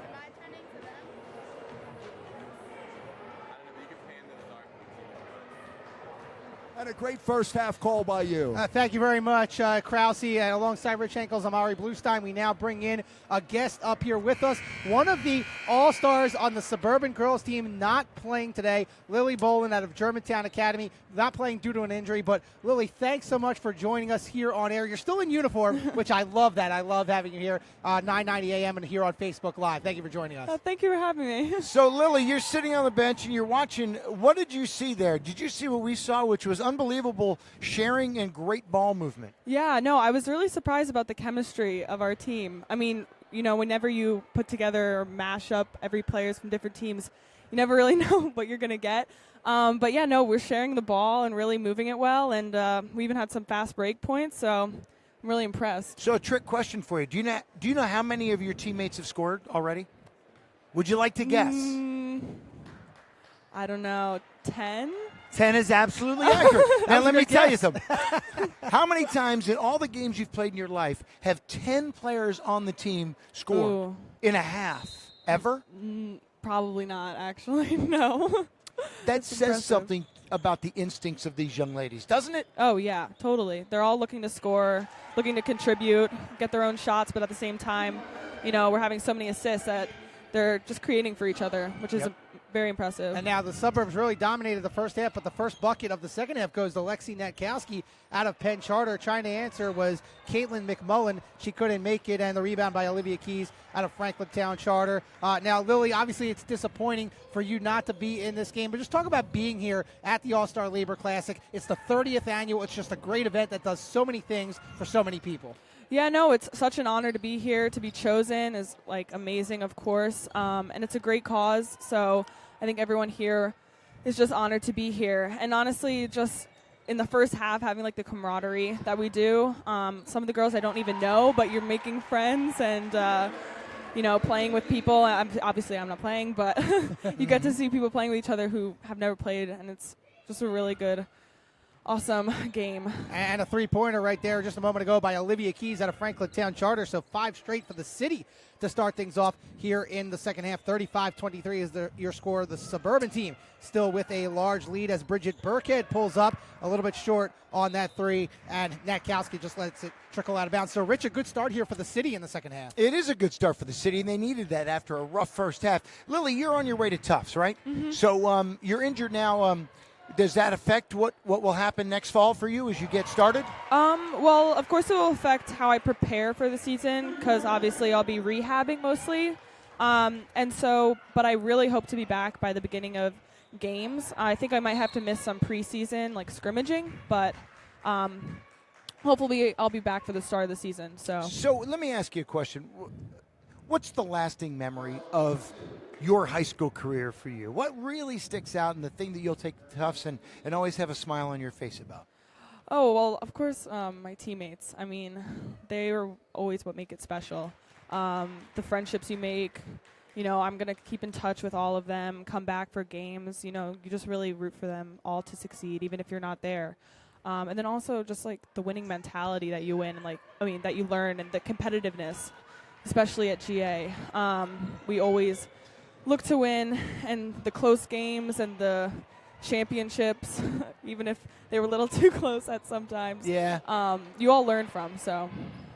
Am I turning to them?
And a great first half call by you.
Thank you very much, Krause. And alongside Rich Henkels, I'm Ari Bluestein. We now bring in a guest up here with us. One of the all-stars on the Suburban Girls team not playing today, Lily Boland out of Germantown Academy, not playing due to an injury. But Lily, thanks so much for joining us here on air. You're still in uniform, which I love that. I love having you here, 9:90 a.m. and here on Facebook Live. Thank you for joining us.
Thank you for having me.
So, Lily, you're sitting on the bench and you're watching. What did you see there? Did you see what we saw, which was unbelievable sharing and great ball movement?
Yeah, no, I was really surprised about the chemistry of our team. I mean, whenever you put together or mash up every players from different teams, you never really know what you're going to get. But yeah, no, we're sharing the ball and really moving it well, and we even had some fast break points, so I'm really impressed.
So a trick question for you. Do you know how many of your teammates have scored already? Would you like to guess?
I don't know, 10?
10 is absolutely accurate. Now,
was
let
a
me
good
tell you
guess.
something. How many times in all the games you've played in your life have 10 players on the team scored
Ooh.
in a half? Ever?
Probably not, actually, no.
That says
impressive.
something about the instincts of these young ladies, doesn't it?
Oh, yeah, totally. They're all looking to score, looking to contribute, get their own shots, but at the same time, we're having so many assists that they're just creating for each other, which is very impressive.
And now the Suburbs really dominated the first half, but the first bucket of the second half goes to Lexi Netkowski out of Penn Charter. Trying to answer was Caitlin McMullen. She couldn't make it, and the rebound by Olivia Keys out of Franklintown Charter. Now, Lily, obviously it's disappointing for you not to be in this game, but just talk about being here at the All-Star Labor Classic. It's the 30th annual. It's just a great event that does so many things for so many people.
Yeah, no, it's such an honor to be here. To be chosen is amazing, of course, and it's a great cause. So I think everyone here is just honored to be here. And honestly, just in the first half, having the camaraderie that we do. Some of the girls I don't even know, but you're making friends and playing with people. Obviously, I'm not playing, but you get to see people playing with each other who have never played, and it's just a really good. Awesome game. And
a three-pointer right there just a moment ago by Olivia Keys out of Franklintown Charter. So 5 straight for the city to start things off here in the second half. 35-23 is your score. The Suburban team still with a large lead as Bridget Burkhead pulls up a little bit short on that three, and Netkowski just lets it trickle out of bounds. So, Rich, a good start here for the city in the second half.
It is a good start for the city, and they needed that after a rough first half. Lily, you're on your way to Tufts, right?
Mm-hmm.
So you're injured now. Does that affect what will happen next fall for you as you get started?
Well, of course it will affect how I prepare for the season because obviously I'll be rehabbing mostly. But I really hope to be back by the beginning of games. I think I might have to miss some preseason, scrimmaging, but hopefully I'll be back for the start of the season. So
let me ask you a question. What's the lasting memory of your high school career for you? What really sticks out and the thing that you'll take to Tufts and always have a smile on your face about?
Oh, well, of course, my teammates. I mean, they are always what make it special. The friendships you make, I'm going to keep in touch with all of them, come back for games. You just really root for them all to succeed, even if you're not there. And then also just, the winning mentality that you win and, that you learn and the competitiveness, especially at GA. We always look to win, and the close games and the championships, even if they were a little too close at sometimes.
Yeah.
You all learn from, so.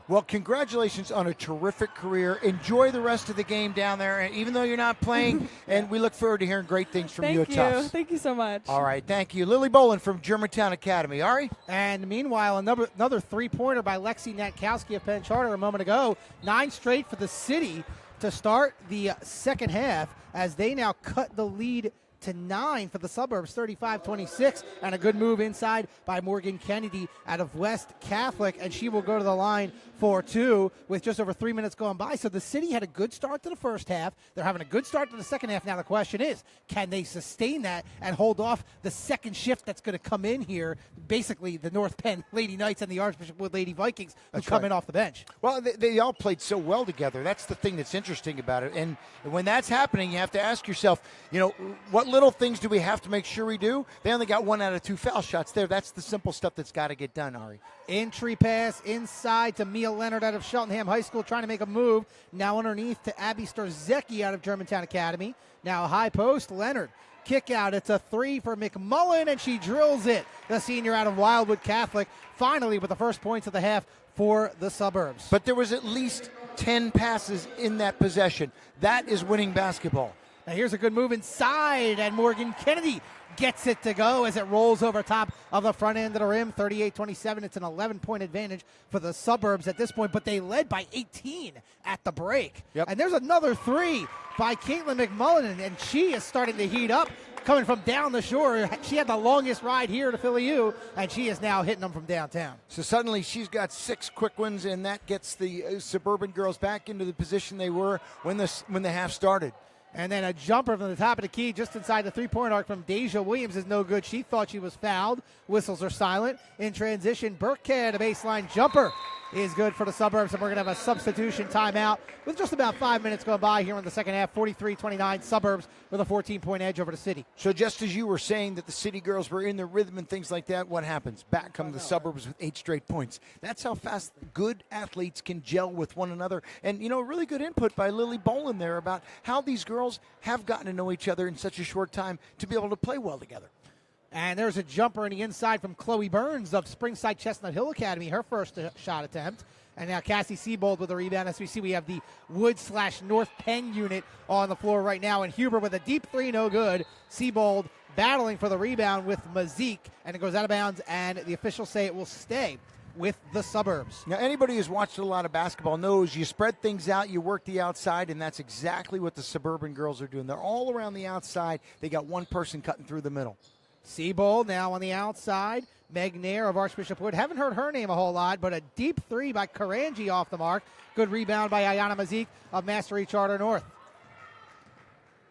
Well, congratulations on a terrific career. Enjoy the rest of the game down there, and even though you're not playing, and we look forward to hearing great things from you at Tufts.
Thank you so much.
All right, thank you. Lily Boland from Germantown Academy. Ari?
And meanwhile, another three-pointer by Lexi Netkowski of Penn Charter a moment ago. 9 straight for the city to start the second half as they now cut the lead to 9 for the Suburbs, 35-26, and a good move inside by Morgan Kennedy out of West Catholic, and she will go to the line for 2 with just over 3 minutes going by. So the city had a good start to the first half. They're having a good start to the second half. Now the question is, can they sustain that and hold off the second shift that's going to come in here, basically the North Penn Lady Knights and the Archbishop Wood Lady Vikings who come in off the bench?
Well, they all played so well together. That's the thing that's interesting about it. And when that's happening, you have to ask yourself, what little things do we have to make sure we do? They only got 1 out of 2 foul shots there. That's the simple stuff that's got to get done, Ari.
Entry pass inside to Mia Leonard out of Cheltenham High School trying to make a move. Now underneath to Abby Starzecki out of Germantown Academy. Now high post, Leonard. Kick out. It's a 3 for McMullen, and she drills it. The senior out of Wildwood Catholic, finally with the first points of the half for the Suburbs.
But there was at least 10 passes in that possession. That is winning basketball.
Now here's a good move inside, and Morgan Kennedy gets it to go as it rolls over top of the front end of the rim. 38-27. It's an 11-point advantage for the Suburbs at this point, but they led by 18 at the break.
Yep.
And there's another 3 by Caitlin McMullen, and she is starting to heat up. coming from down the shore. She had the longest ride here to Philly U, and she is now hitting them from downtown.
So suddenly she's got 6 quick ones, and that gets the Suburban girls back into the position they were when the half started.
And then a jumper from the top of the key just inside the three-point arc from Deja Williams is no good. She thought she was fouled. Whistles are silent. In transition, Burkhead, a baseline jumper, is good for the Suburbs, and we're going to have a substitution timeout with just about 5 minutes going by here in the second half. 43-29 Suburbs with a 14-point edge over the City.
So just as you were saying that the City girls were in their rhythm and things like that, what happens? Back come the Suburbs with 8 straight points. That's how fast good athletes can gel with one another. And, really good input by Lily Bolin there about how these girls have gotten to know each other in such a short time to be able to play well together.
And there's a jumper in the inside from Chloe Burns of Springside Chestnut Hill Academy, her first shot attempt. And now Cassie Siebold with a rebound. As we see, we have the Wood/North Penn unit on the floor right now. And Huber with a deep three, no good. Siebold battling for the rebound with Mazik, and it goes out of bounds, and the officials say it will stay with the Suburbs.
Now, anybody who's watched a lot of basketball knows you spread things out, you work the outside, and that's exactly what the Suburban girls are doing. They're all around the outside. They got one person cutting through the middle.
Siebold now on the outside. Meg Nair of Archbishop Wood. Haven't heard her name a whole lot, but a deep three by Karanji off the mark. Good rebound by Ayana Mazik of Mastery Charter North.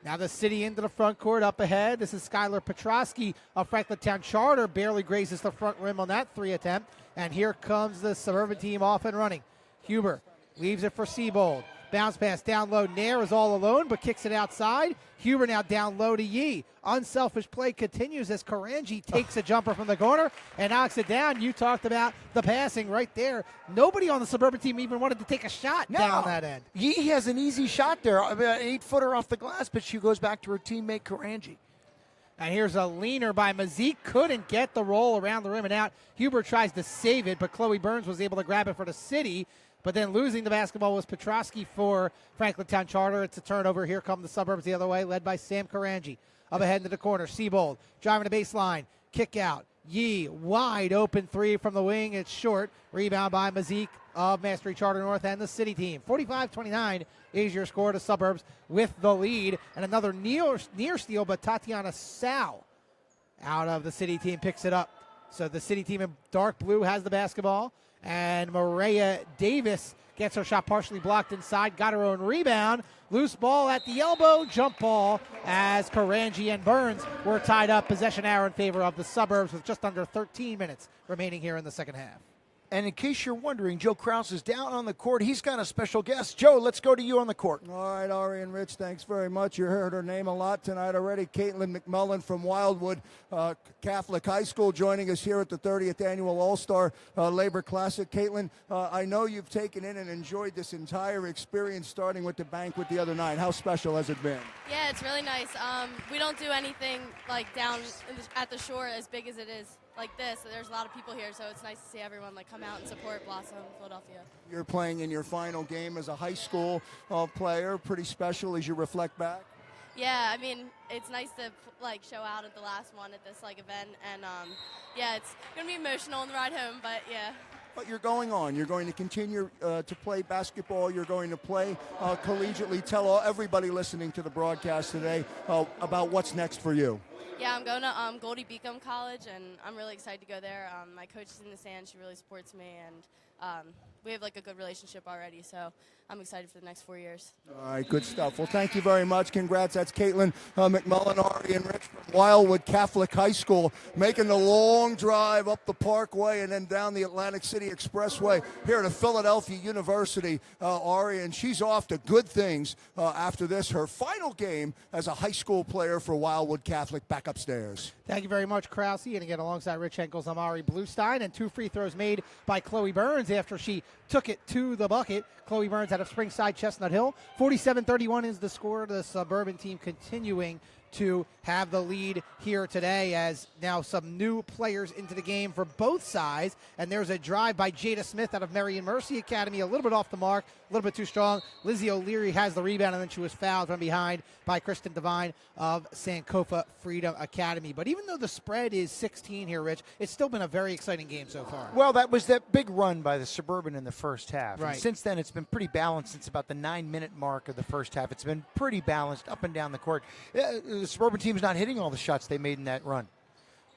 Now the City into the front court up ahead. This is Skylar Petrosky of Franklintown Charter. Barely grazes the front rim on that 3 attempt. And here comes the Suburban team off and running. Huber leaves it for Siebold. Bounce pass down low. Nair is all alone, but kicks it outside. Huber now down low to Yee. Unselfish play continues as Karanji takes a jumper from the corner and knocks it down. You talked about the passing right there. Nobody on the Suburban team even wanted to take a shot down that end.
Yee has an easy shot there, about 8-footer off the glass, but she goes back to her teammate Karanji.
And here's a leaner by Mazik. Couldn't get the roll around the rim and out. Huber tries to save it, but Chloe Burns was able to grab it for the City. But then losing the basketball was Petrosky for Franklintown Charter. It's a turnover. Here come the Suburbs the other way, led by Sam Karanji. Up ahead into the corner. Siebold driving the baseline. Kick out. Yee, wide open three from the wing. It's short. Rebound by Mazik of Mastery Charter North and the City team. 45-29 is your score. The Suburbs with the lead. And another near steal, but Tatiana Sow out of the City team picks it up. So the City team in dark blue has the basketball. And Maria Davis gets her shot partially blocked inside, got her own rebound. Loose ball at the elbow, jump ball as Karanji and Burns were tied up. Possession arrow in favor of the Suburbs with just under 13 minutes remaining here in the second half.
And in case you're wondering, Joe Krause is down on the court. He's got a special guest. Joe, let's go to you on the court.
All right, Ari and Rich, thanks very much. You heard her name a lot tonight already. Caitlin McMullen from Wildwood Catholic High School joining us here at the 30th Annual All-Star Labor Classic. Caitlin, I know you've taken in and enjoyed this entire experience starting with the banquet the other night. How special has it been?
Yeah, it's really nice. We don't do anything like down at the shore as big as it is like this. So there's a lot of people here, so it's nice to see everyone come out and support Blossom Philadelphia.
You're playing in your final game as a high school player. Pretty special as you reflect back.
Yeah, I mean, it's nice to show out at the last one at this event, and yeah, it's gonna be emotional on the ride home, but yeah.
But you're going on. You're going to continue to play basketball. You're going to play collegiately. Tell everybody listening to the broadcast today about what's next for you.
Yeah, I'm going to Goldie Beacom College, and I'm really excited to go there. My coach is in the stand. She really supports me, and we have a good relationship already, so I'm excited for the next 4 years.
All right, good stuff. Well, thank you very much. Congrats. That's Caitlin McMullen, Ari and Rich from Wildwood Catholic High School, making the long drive up the Parkway and then down the Atlantic City Expressway here to Philadelphia University, Ari, and she's off to good things after this. Her final game as a high school player for Wildwood Catholic back upstairs.
Thank you very much, Krause. And again, alongside Rich Henkels, I'm Ari Bluestein, and 2 free throws made by Chloe Burns after she took it to the bucket. Chloe Burns out of Springside Chestnut Hill. 47-31 is the score. The Suburban team continuing to have the lead here today as now some new players into the game for both sides. And there's a drive by Jada Smith out of Marion Mercy Academy, a little bit off the mark, a little bit too strong. Lizzie O'Leary has the rebound, and then she was fouled from behind by Kristen Devine of Sankofa Freedom Academy. But even though the spread is 16 here, Rich, it's still been a very exciting game so far.
Well, that was that big run by the Suburban in the first half.
Right.
And since then, it's been pretty balanced. Since about the 9-minute mark of the first half, it's been pretty balanced up and down the court. The the Suburban team's not hitting all the shots they made in that run.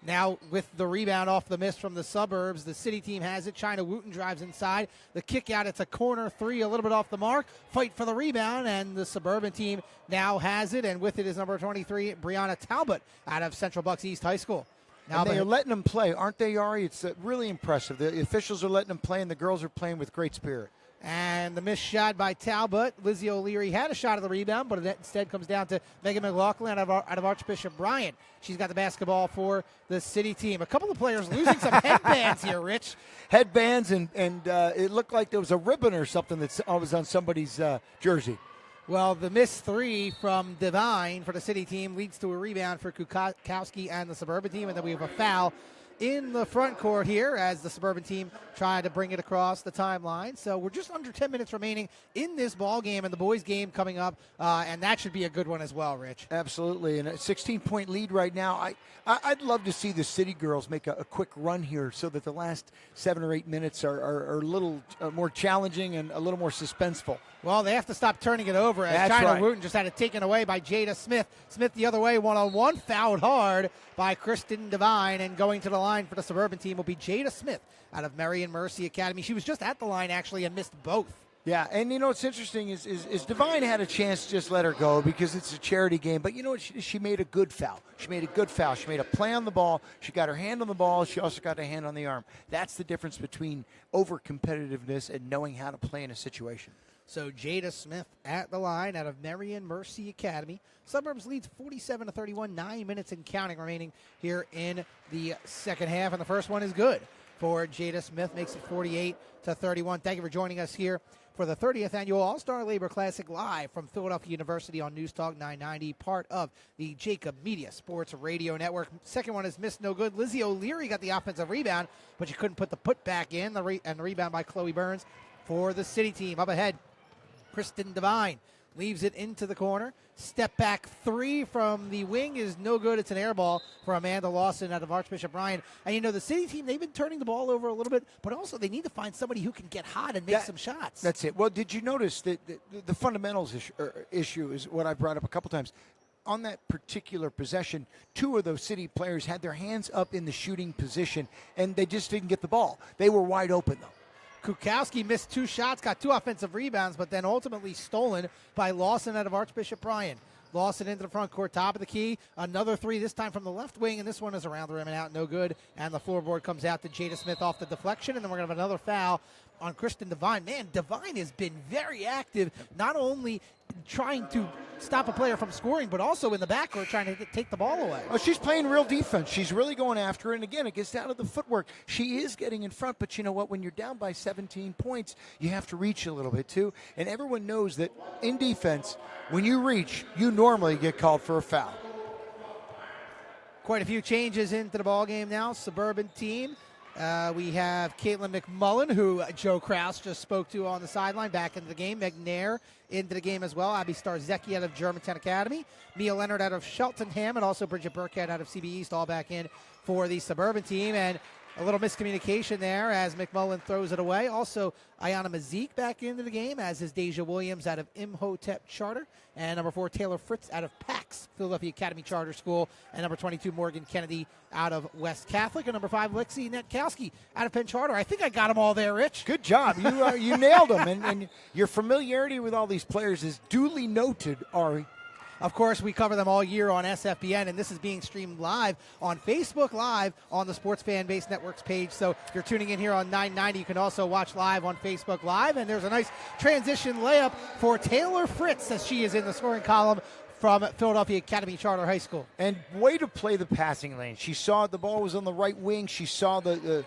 Now, with the rebound off the miss from the Suburbs, the City team has it. China Wooten drives inside. The kick out, it's a corner three, a little bit off the mark. Fight for the rebound, and the Suburban team now has it. And with it is number 23, Brianna Talbot, out of Central Bucks East High School. Now
And they are letting them play, aren't they, Ari? It's really impressive. The officials are letting them play, and the girls are playing with great spirit.
And the missed shot by Talbot. Lizzie O'Leary had a shot of the rebound, but it instead comes down to Megan McLaughlin out of Archbishop Bryant. She's got the basketball for the City team. A couple of players losing some headbands here, Rich.
Headbands, and it looked like there was a ribbon or something that was on somebody's jersey.
Well, the missed three from Divine for the City team leads to a rebound for Kukowski and the Suburban team, and then we have a foul in the front court here as the Suburban team trying to bring it across the timeline. So we're just under 10 minutes remaining in this ball game, and the boys game coming up, and that should be a good one as well, Rich.
Absolutely, and a 16-point lead right now. I'd love to see the City girls make a quick run here so that the last 7 or 8 minutes are a little more challenging and a little more suspenseful.
Well, they have to stop turning it over as
That's
China
right.
Wooten just had it taken away by Jada Smith. Smith the other way, one-on-one, fouled hard by Kristen Devine, and going to the line for the Suburban team will be Jada Smith out of Marion Mercy Academy. She was just at the line, actually, and missed both.
Yeah, and you know what's interesting is Divine had a chance to just let her go because it's a charity game. But you know what? She made a good foul. She made a good foul. She made a play on the ball. She got her hand on the ball. She also got a hand on the arm. That's the difference between over-competitiveness and knowing how to play in a situation.
So Jada Smith at the line out of Marion Mercy Academy. Suburbs leads 47-31, 9 minutes and counting remaining here in the second half. And the first one is good for Jada Smith, makes it 48-31. Thank you for joining us here for the 30th Annual All-Star Labor Classic live from Philadelphia University on News Talk 990, part of the Jacob Media Sports Radio Network. Second one is missed, no good. Lizzie O'Leary got the offensive rebound, but she couldn't put the putback in. And the rebound by Chloe Burns for the City team. Up ahead, Kristen Devine leaves it into the corner. Step back three from the wing is no good. It's an air ball for Amanda Lawson out of Archbishop Bryant. And you know, the City team, they've been turning the ball over a little bit, but also they need to find somebody who can get hot and make some shots.
That's it. Well, did you notice that the fundamentals issue is what I brought up a couple times? On that particular possession, two of those City players had their hands up in the shooting position, and they just didn't get the ball. They were wide open, though.
Kukowski missed two shots, got two offensive rebounds, but then ultimately stolen by Lawson out of Archbishop Bryant. Lawson into the front court, top of the key. Another three, this time from the left wing, and this one is around the rim and out, no good. And the floorboard comes out to Jada Smith off the deflection, and then we're going to have another foul on Kristen Devine. Man, Devine has been very active, not only trying to stop a player from scoring, but also in the backcourt trying to take the ball away.
Oh, she's playing real defense. She's really going after it. And again, it gets down to the footwork. She is getting in front, but you know what? When you're down by 17 points, you have to reach a little bit too. And everyone knows that in defense, when you reach, you normally get called for a foul.
Quite a few changes into the ball game now. Suburban team. We have Caitlin McMullen, who Joe Krause just spoke to on the sideline, back into the game. McNair into the game as well. Abby Starzecki out of Germantown Academy. Mia Leonard out of Cheltenham, and also Bridget Burkhead out of CB East, all back in for the Suburban team. And a little miscommunication there as McMullen throws it away. Also, Ayana Mazik back into the game, as is Deja Williams out of Imhotep Charter. And number 4, Taylor Fritz out of PAX, Philadelphia Academy Charter School. And number 22, Morgan Kennedy out of West Catholic. And number 5, Lexi Netkowski out of Penn Charter. I think I got them all there, Rich.
Good job. You nailed them. And your familiarity with all these players is duly noted, Ari.
Of course, we cover them all year on SFBN, and this is being streamed live on Facebook Live on the Sports Fan Base Networks page. So if you're tuning in here on 990, you can also watch live on Facebook Live. And there's a nice transition layup for Taylor Fritz, as she is in the scoring column from Philadelphia Academy Charter High School.
And way to play the passing lane. She saw the ball was on the right wing. She saw the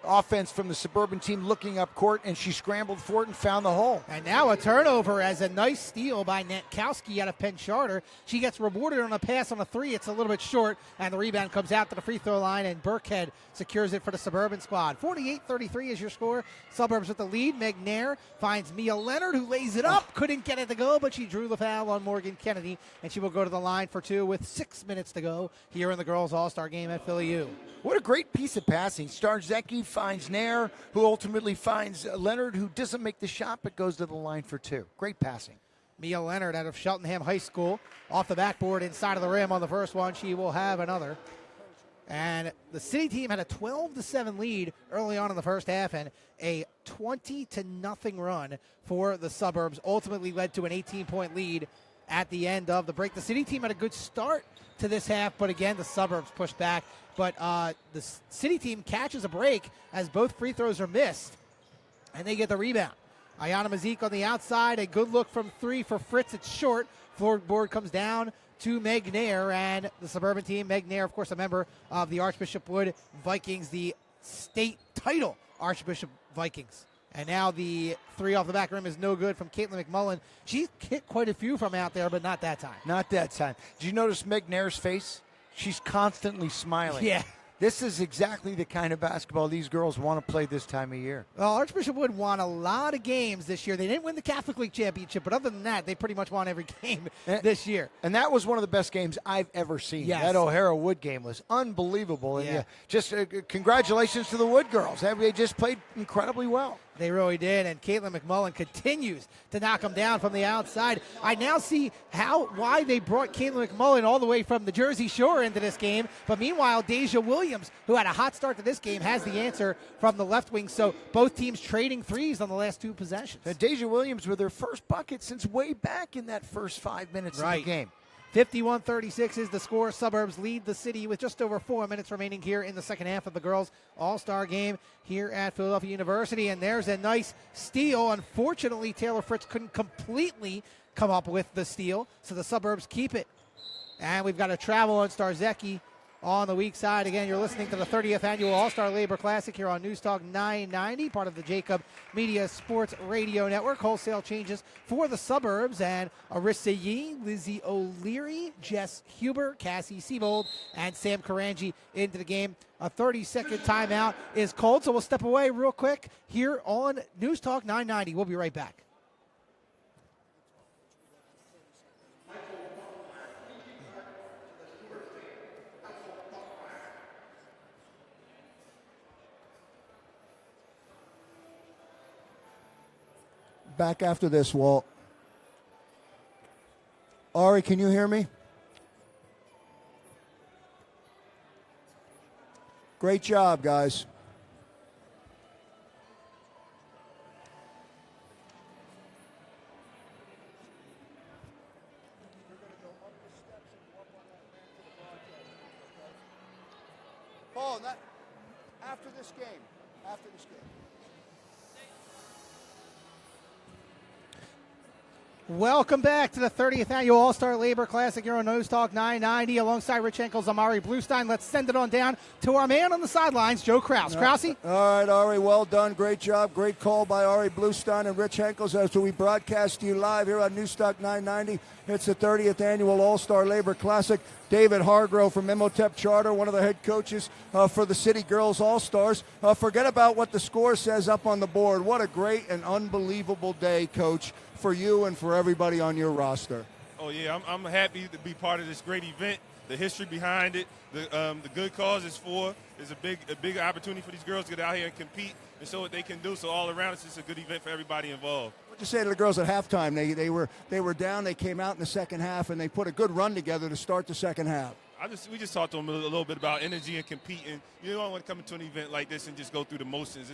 offense from the Suburban team looking up court, and she scrambled for it and found the hole.
And now a turnover as a nice steal by Netkowski out of Penn Charter. She gets rewarded on a pass on a three. It's a little bit short, and the rebound comes out to the free throw line, and Burkhead secures it for the Suburban squad. 48-33 is your score. Suburbs with the lead. McNair finds Mia Leonard, who lays it up. Couldn't get it to go, but she drew the foul on Morgan Kennedy, and she will go to the line for two with 6 minutes to go here in the girls' All-Star game at Philly U.
What a great piece of passing. Starzecki finds Nair, who ultimately finds Leonard, who doesn't make the shot but goes to the line for two. Great passing.
Mia Leonard out of Cheltenham High School. Off the backboard, inside of the rim on the first one. She will have another. And the City team had a 12-7 lead early on in the first half, and a 20-0 run for the Suburbs ultimately led to an 18-point lead at the end of the break. The City team had a good start to this half, but again, the Suburbs pushed back. But the City team catches a break as both free throws are missed, and they get the rebound. Ayana Mazik on the outside, a good look from three for Fritz. It's short. Floorboard comes down to Meg Nair, and the Suburban team. Meg Nair, of course, a member of the Archbishop Wood Vikings, the state title Archbishop Vikings. And now the three off the back rim is no good from Caitlin McMullen. She hit quite a few from out there, but not that time.
Not that time. Did you notice Meg Nair's face? She's constantly smiling.
Yeah.
This is exactly the kind of basketball these girls want to play this time of year.
Well, Archbishop Wood won a lot of games this year. They didn't win the Catholic League championship, but other than that, they pretty much won every game this year.
And that was one of the best games I've ever seen.
Yes.
That O'Hara Wood game was unbelievable. And
Yeah.
just congratulations to the Wood girls. They just played incredibly well.
They really did, and Caitlin McMullen continues to knock them down from the outside. I now see why they brought Caitlin McMullen all the way from the Jersey Shore into this game. But meanwhile, Deja Williams, who had a hot start to this game, has the answer from the left wing. So both teams trading threes on the last two possessions.
Deja Williams with her first bucket since way back in that first 5 minutes of the game.
51-36 is the score. Suburbs lead the City with just over 4 minutes remaining here in the second half of the girls' All-Star game here at Philadelphia University. And there's a nice steal. Unfortunately, Taylor Fritz couldn't completely come up with the steal, so the Suburbs keep it. And we've got a travel on Starzecki on the weak side. Again, you're listening to the 30th Annual All-Star Labor Classic here on News Talk 990, part of the Jacob Media Sports Radio Network. Wholesale changes for the Suburbs, and Arissa Yee, Lizzie O'Leary, Jess Huber, Cassie Siebold, and Sam Karanji into the game. A 30-second timeout is called, so we'll step away real quick here on News Talk 990. We'll be right back.
Back after this, Walt. Ari, can you hear me? Great job, guys. Paul, after this game. After this game.
Welcome back to the 30th Annual All-Star Labor Classic here on News Talk 990. Alongside Rich Henkels, I'm Ari Bluestein. Let's send it on down to our man on the sidelines, Joe Krause. Krause?
All right, Ari, well done. Great job. Great call by Ari Bluestein and Rich Henkels as we broadcast to you live here on News Talk 990. It's the 30th Annual All-Star Labor Classic. David Hargrove from Imhotep Charter, one of the head coaches for the City Girls All-Stars. Forget about what the score says up on the board. What a great and unbelievable day, Coach, for you and for everybody on your roster.
Oh, yeah, I'm happy to be part of this great event. The history behind it, the good cause it's for, is a big opportunity for these girls to get out here and compete and show what they can do. So all around, it's just a good event for everybody involved.
What did you say to the girls at halftime? They were down. They came out in the second half, and they put a good run together to start the second half.
We just talked to them a little bit about energy and competing. You don't want to come into an event like this and just go through the motions.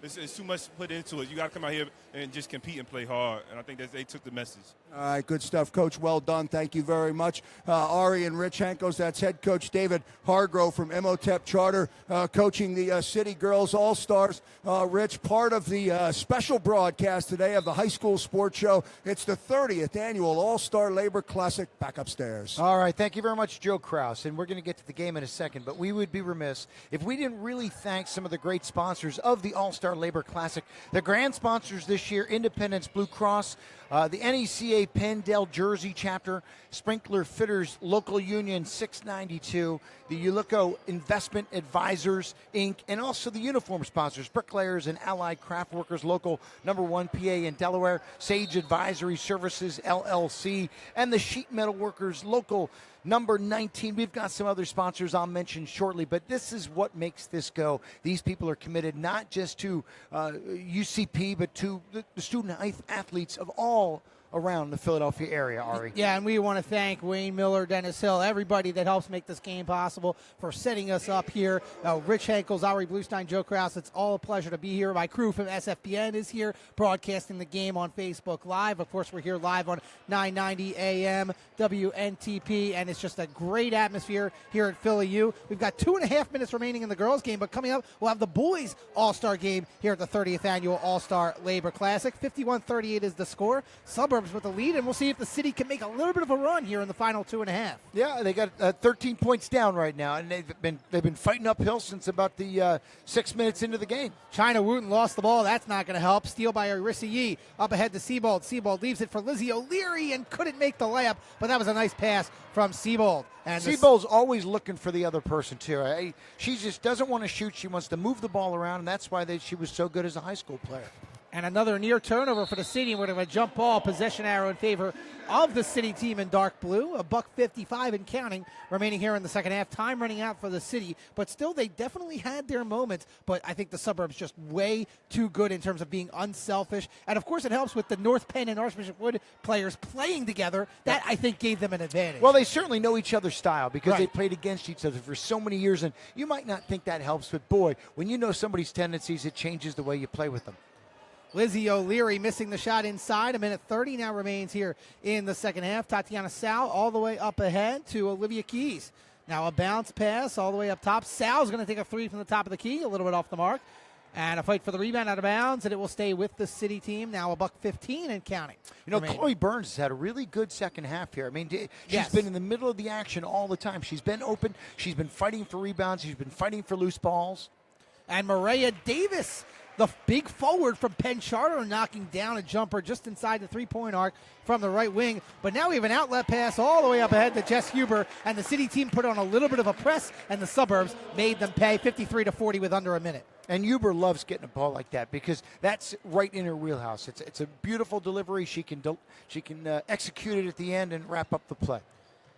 It's too much put into it. You got to come out here and just compete and play hard. And I think that they took the message.
All right, good stuff, Coach. Well done. Thank you very much. Ari and Rich Henkels, that's head coach David Hargrove from Imhotep Charter, coaching the City Girls All-Stars. Rich, part of the special broadcast today of the high school sports show. It's the 30th Annual All-Star Labor Classic. Back upstairs.
All right, thank you very much, Joe Krause. And we're going to get to the game in a second, but we would be remiss if we didn't really thank some of the great sponsors of the All-Star Labor Classic. The grand sponsors this year, Independence Blue Cross, the NECA Pendle Jersey chapter, Sprinkler Fitters Local Union 692, the Ulico Investment Advisors, Inc., and also the uniform sponsors, Bricklayers and Allied Craft Workers Local number 1 PA in Delaware, Sage Advisory Services LLC, and the Sheet Metal Workers Local number 19. We've got some other sponsors I'll mention shortly, but this is what makes this go. These people are committed not just to UCP, but to the student athletes of all around the Philadelphia area, Ari.
Yeah, and we want to thank Wayne Miller, Dennis Hill, everybody that helps make this game possible for setting us up here. Rich Henkels, Ari Bluestein, Joe Krause, it's all a pleasure to be here. My crew from SFPN is here broadcasting the game on Facebook Live. Of course, we're here live on 990 AM WNTP, and it's just a great atmosphere here at Philly U. We've got 2.5 minutes remaining in the girls' game, but coming up, we'll have the boys' All-Star game here at the 30th Annual All-Star Labor Classic. 51-38 is the score. Suburbs with the lead, and we'll see if the city can make a little bit of a run here in the final 2.5.
Yeah, they got 13 points down right now, and they've been fighting uphill since about the 6 minutes into the game.
China Wooten lost the ball. That's not going to help. Steal by Arissa Yee. Up ahead to Seabold. Seabold leaves it for Lizzie O'Leary and couldn't make the layup, but that was a nice pass from Seabold. And
Seabold's always looking for the other person, too. She just doesn't want to shoot. She wants to move the ball around, and that's why she was so good as a high school player.
And another near turnover for the city. We're going to jump ball, possession arrow in favor of the city team in dark blue. $1:55 and counting remaining here in the second half. Time running out for the city, but still they definitely had their moments. But I think the Suburbs just way too good in terms of being unselfish. And of course it helps with the North Penn and Archbishop Wood players playing together. That I think gave them an advantage.
Well, they certainly know each other's style because
Right.
they played against each other for so many years. And you might not think that helps, but boy, when you know somebody's tendencies, it changes the way you play with them.
Lizzie O'Leary missing the shot inside. 1:30 now remains here in the second half. Tatiana Sal all the way up ahead to Olivia Keys. Now a bounce pass all the way up top. Sal's going to take a three from the top of the key, a little bit off the mark. And a fight for the rebound out of bounds, and it will stay with the city team. Now $1:15 and counting.
You know,
remaining.
Chloe Burns has had a really good second half here. I mean, she's
Yes.
been in the middle of the action all the time. She's been open. She's been fighting for rebounds. She's been fighting for loose balls.
And Maria Davis, the big forward from Penn Charter, knocking down a jumper just inside the three-point arc from the right wing. But now we have an outlet pass all the way up ahead to Jess Huber, and the city team put on a little bit of a press, and the Suburbs made them pay 53-40 with under a minute.
And Huber loves getting a ball like that because that's right in her wheelhouse. It's a beautiful delivery. She can execute it at the end and wrap up the play.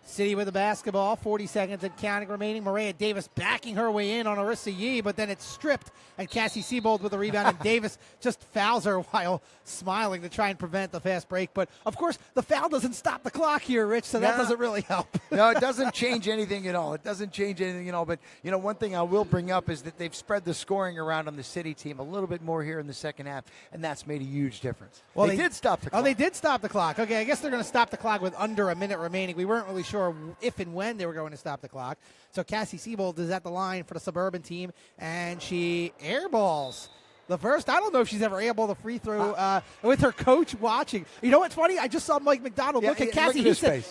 City with the basketball, 40 seconds and counting remaining. Maria Davis backing her way in on Arissa Yee, but then it's stripped, and Cassie Seabold with the rebound, and Davis just fouls her while smiling to try and prevent the fast break. But, of course, the foul doesn't stop the clock here, Rich, so that doesn't really help.
No, it doesn't change anything at all. It doesn't change anything at all. But, you know, one thing I will bring up is that they've spread the scoring around on the city team a little bit more here in the second half, and that's made a huge difference.
Well,
they did stop the clock.
Oh, they did stop the clock. Okay, I guess they're going to stop the clock with under a minute remaining. We weren't really sure if and when they were going to stop the clock. So Cassie Seabold is at the line for the Suburban team, and she airballs the first. I don't know if she's ever able to free throw with her coach watching. You know what's funny? I just saw Mike McDonald look at Cassie.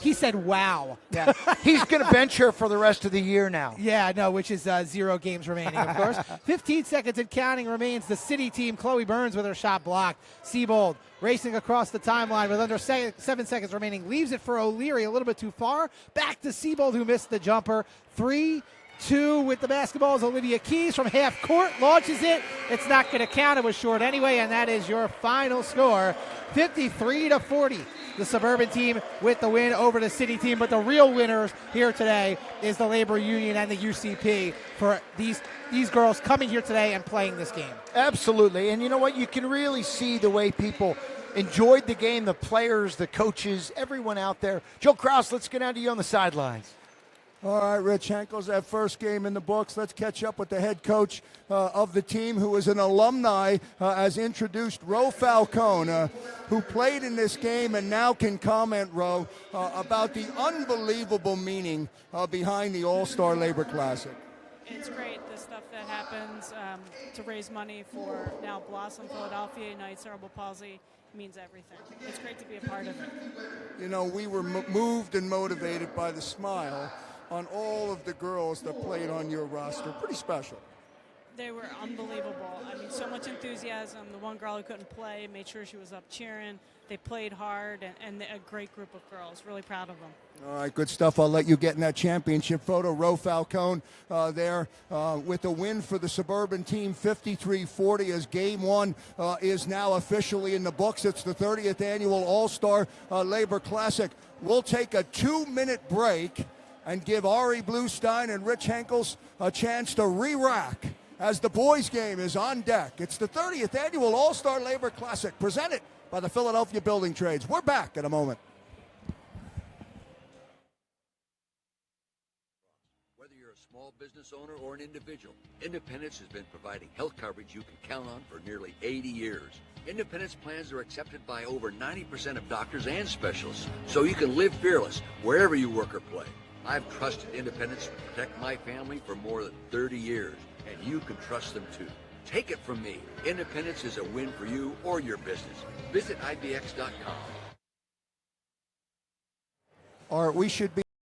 He said, wow.
Yeah. He's going to bench her for the rest of the year now.
Yeah, no, which is 0 games remaining, of course. 15 seconds and counting remains. The city team, Chloe Burns with her shot blocked. Seabold racing across the timeline with under 7 seconds remaining. Leaves it for O'Leary a little bit too far. Back to Seabold, who missed the jumper. 3-2 with the basketball is Olivia Keys from half court. Launches it. It's not going to count. It was short anyway, and that is your final score, 53-40. The Suburban team with the win over the city team. But the real winners here today is the Labor Union and the UCP for these girls coming here today and playing this game.
Absolutely. And you know what? You can really see the way people enjoyed the game, the players, the coaches, everyone out there. Joe Krause, let's get down to you on the sidelines.
All right, Rich Henkels, that first game in the books. Let's catch up with the head coach of the team, who is an alumni, as introduced, Ro Falcone, who played in this game and now can comment, Ro, about the unbelievable meaning behind the All-Star Labor Classic.
It's great, the stuff that happens to raise money for now Blossom Philadelphia United Cerebral Palsy means everything. It's great to be a part of it.
You know, we were moved and motivated by the smile on all of the girls that played on your roster. Pretty special.
They were unbelievable. I mean, so much enthusiasm. The one girl who couldn't play made sure she was up cheering. They played hard, and a great group of girls. Really proud of them.
All right, good stuff. I'll let you get in that championship photo. Ro Falcone there with a win for the Suburban team, 53-40, as Game 1 is now officially in the books. It's the 30th Annual All-Star Labor Classic. We'll take a 2-minute break and give Ari Bluestein and Rich Henkels a chance to re-rack as the boys' game is on deck. It's the 30th Annual All-Star Labor Classic presented by the Philadelphia Building Trades. We're back in a moment.
Whether you're a small business owner or an individual, Independence has been providing health coverage you can count on for nearly 80 years. Independence plans are accepted by over 90% of doctors and specialists, so you can live fearless wherever you work or play. I've trusted Independence to protect my family for more than 30 years, and you can trust them too. Take it from me, Independence is a win for you or your business. Visit IBX.com.
Or we should be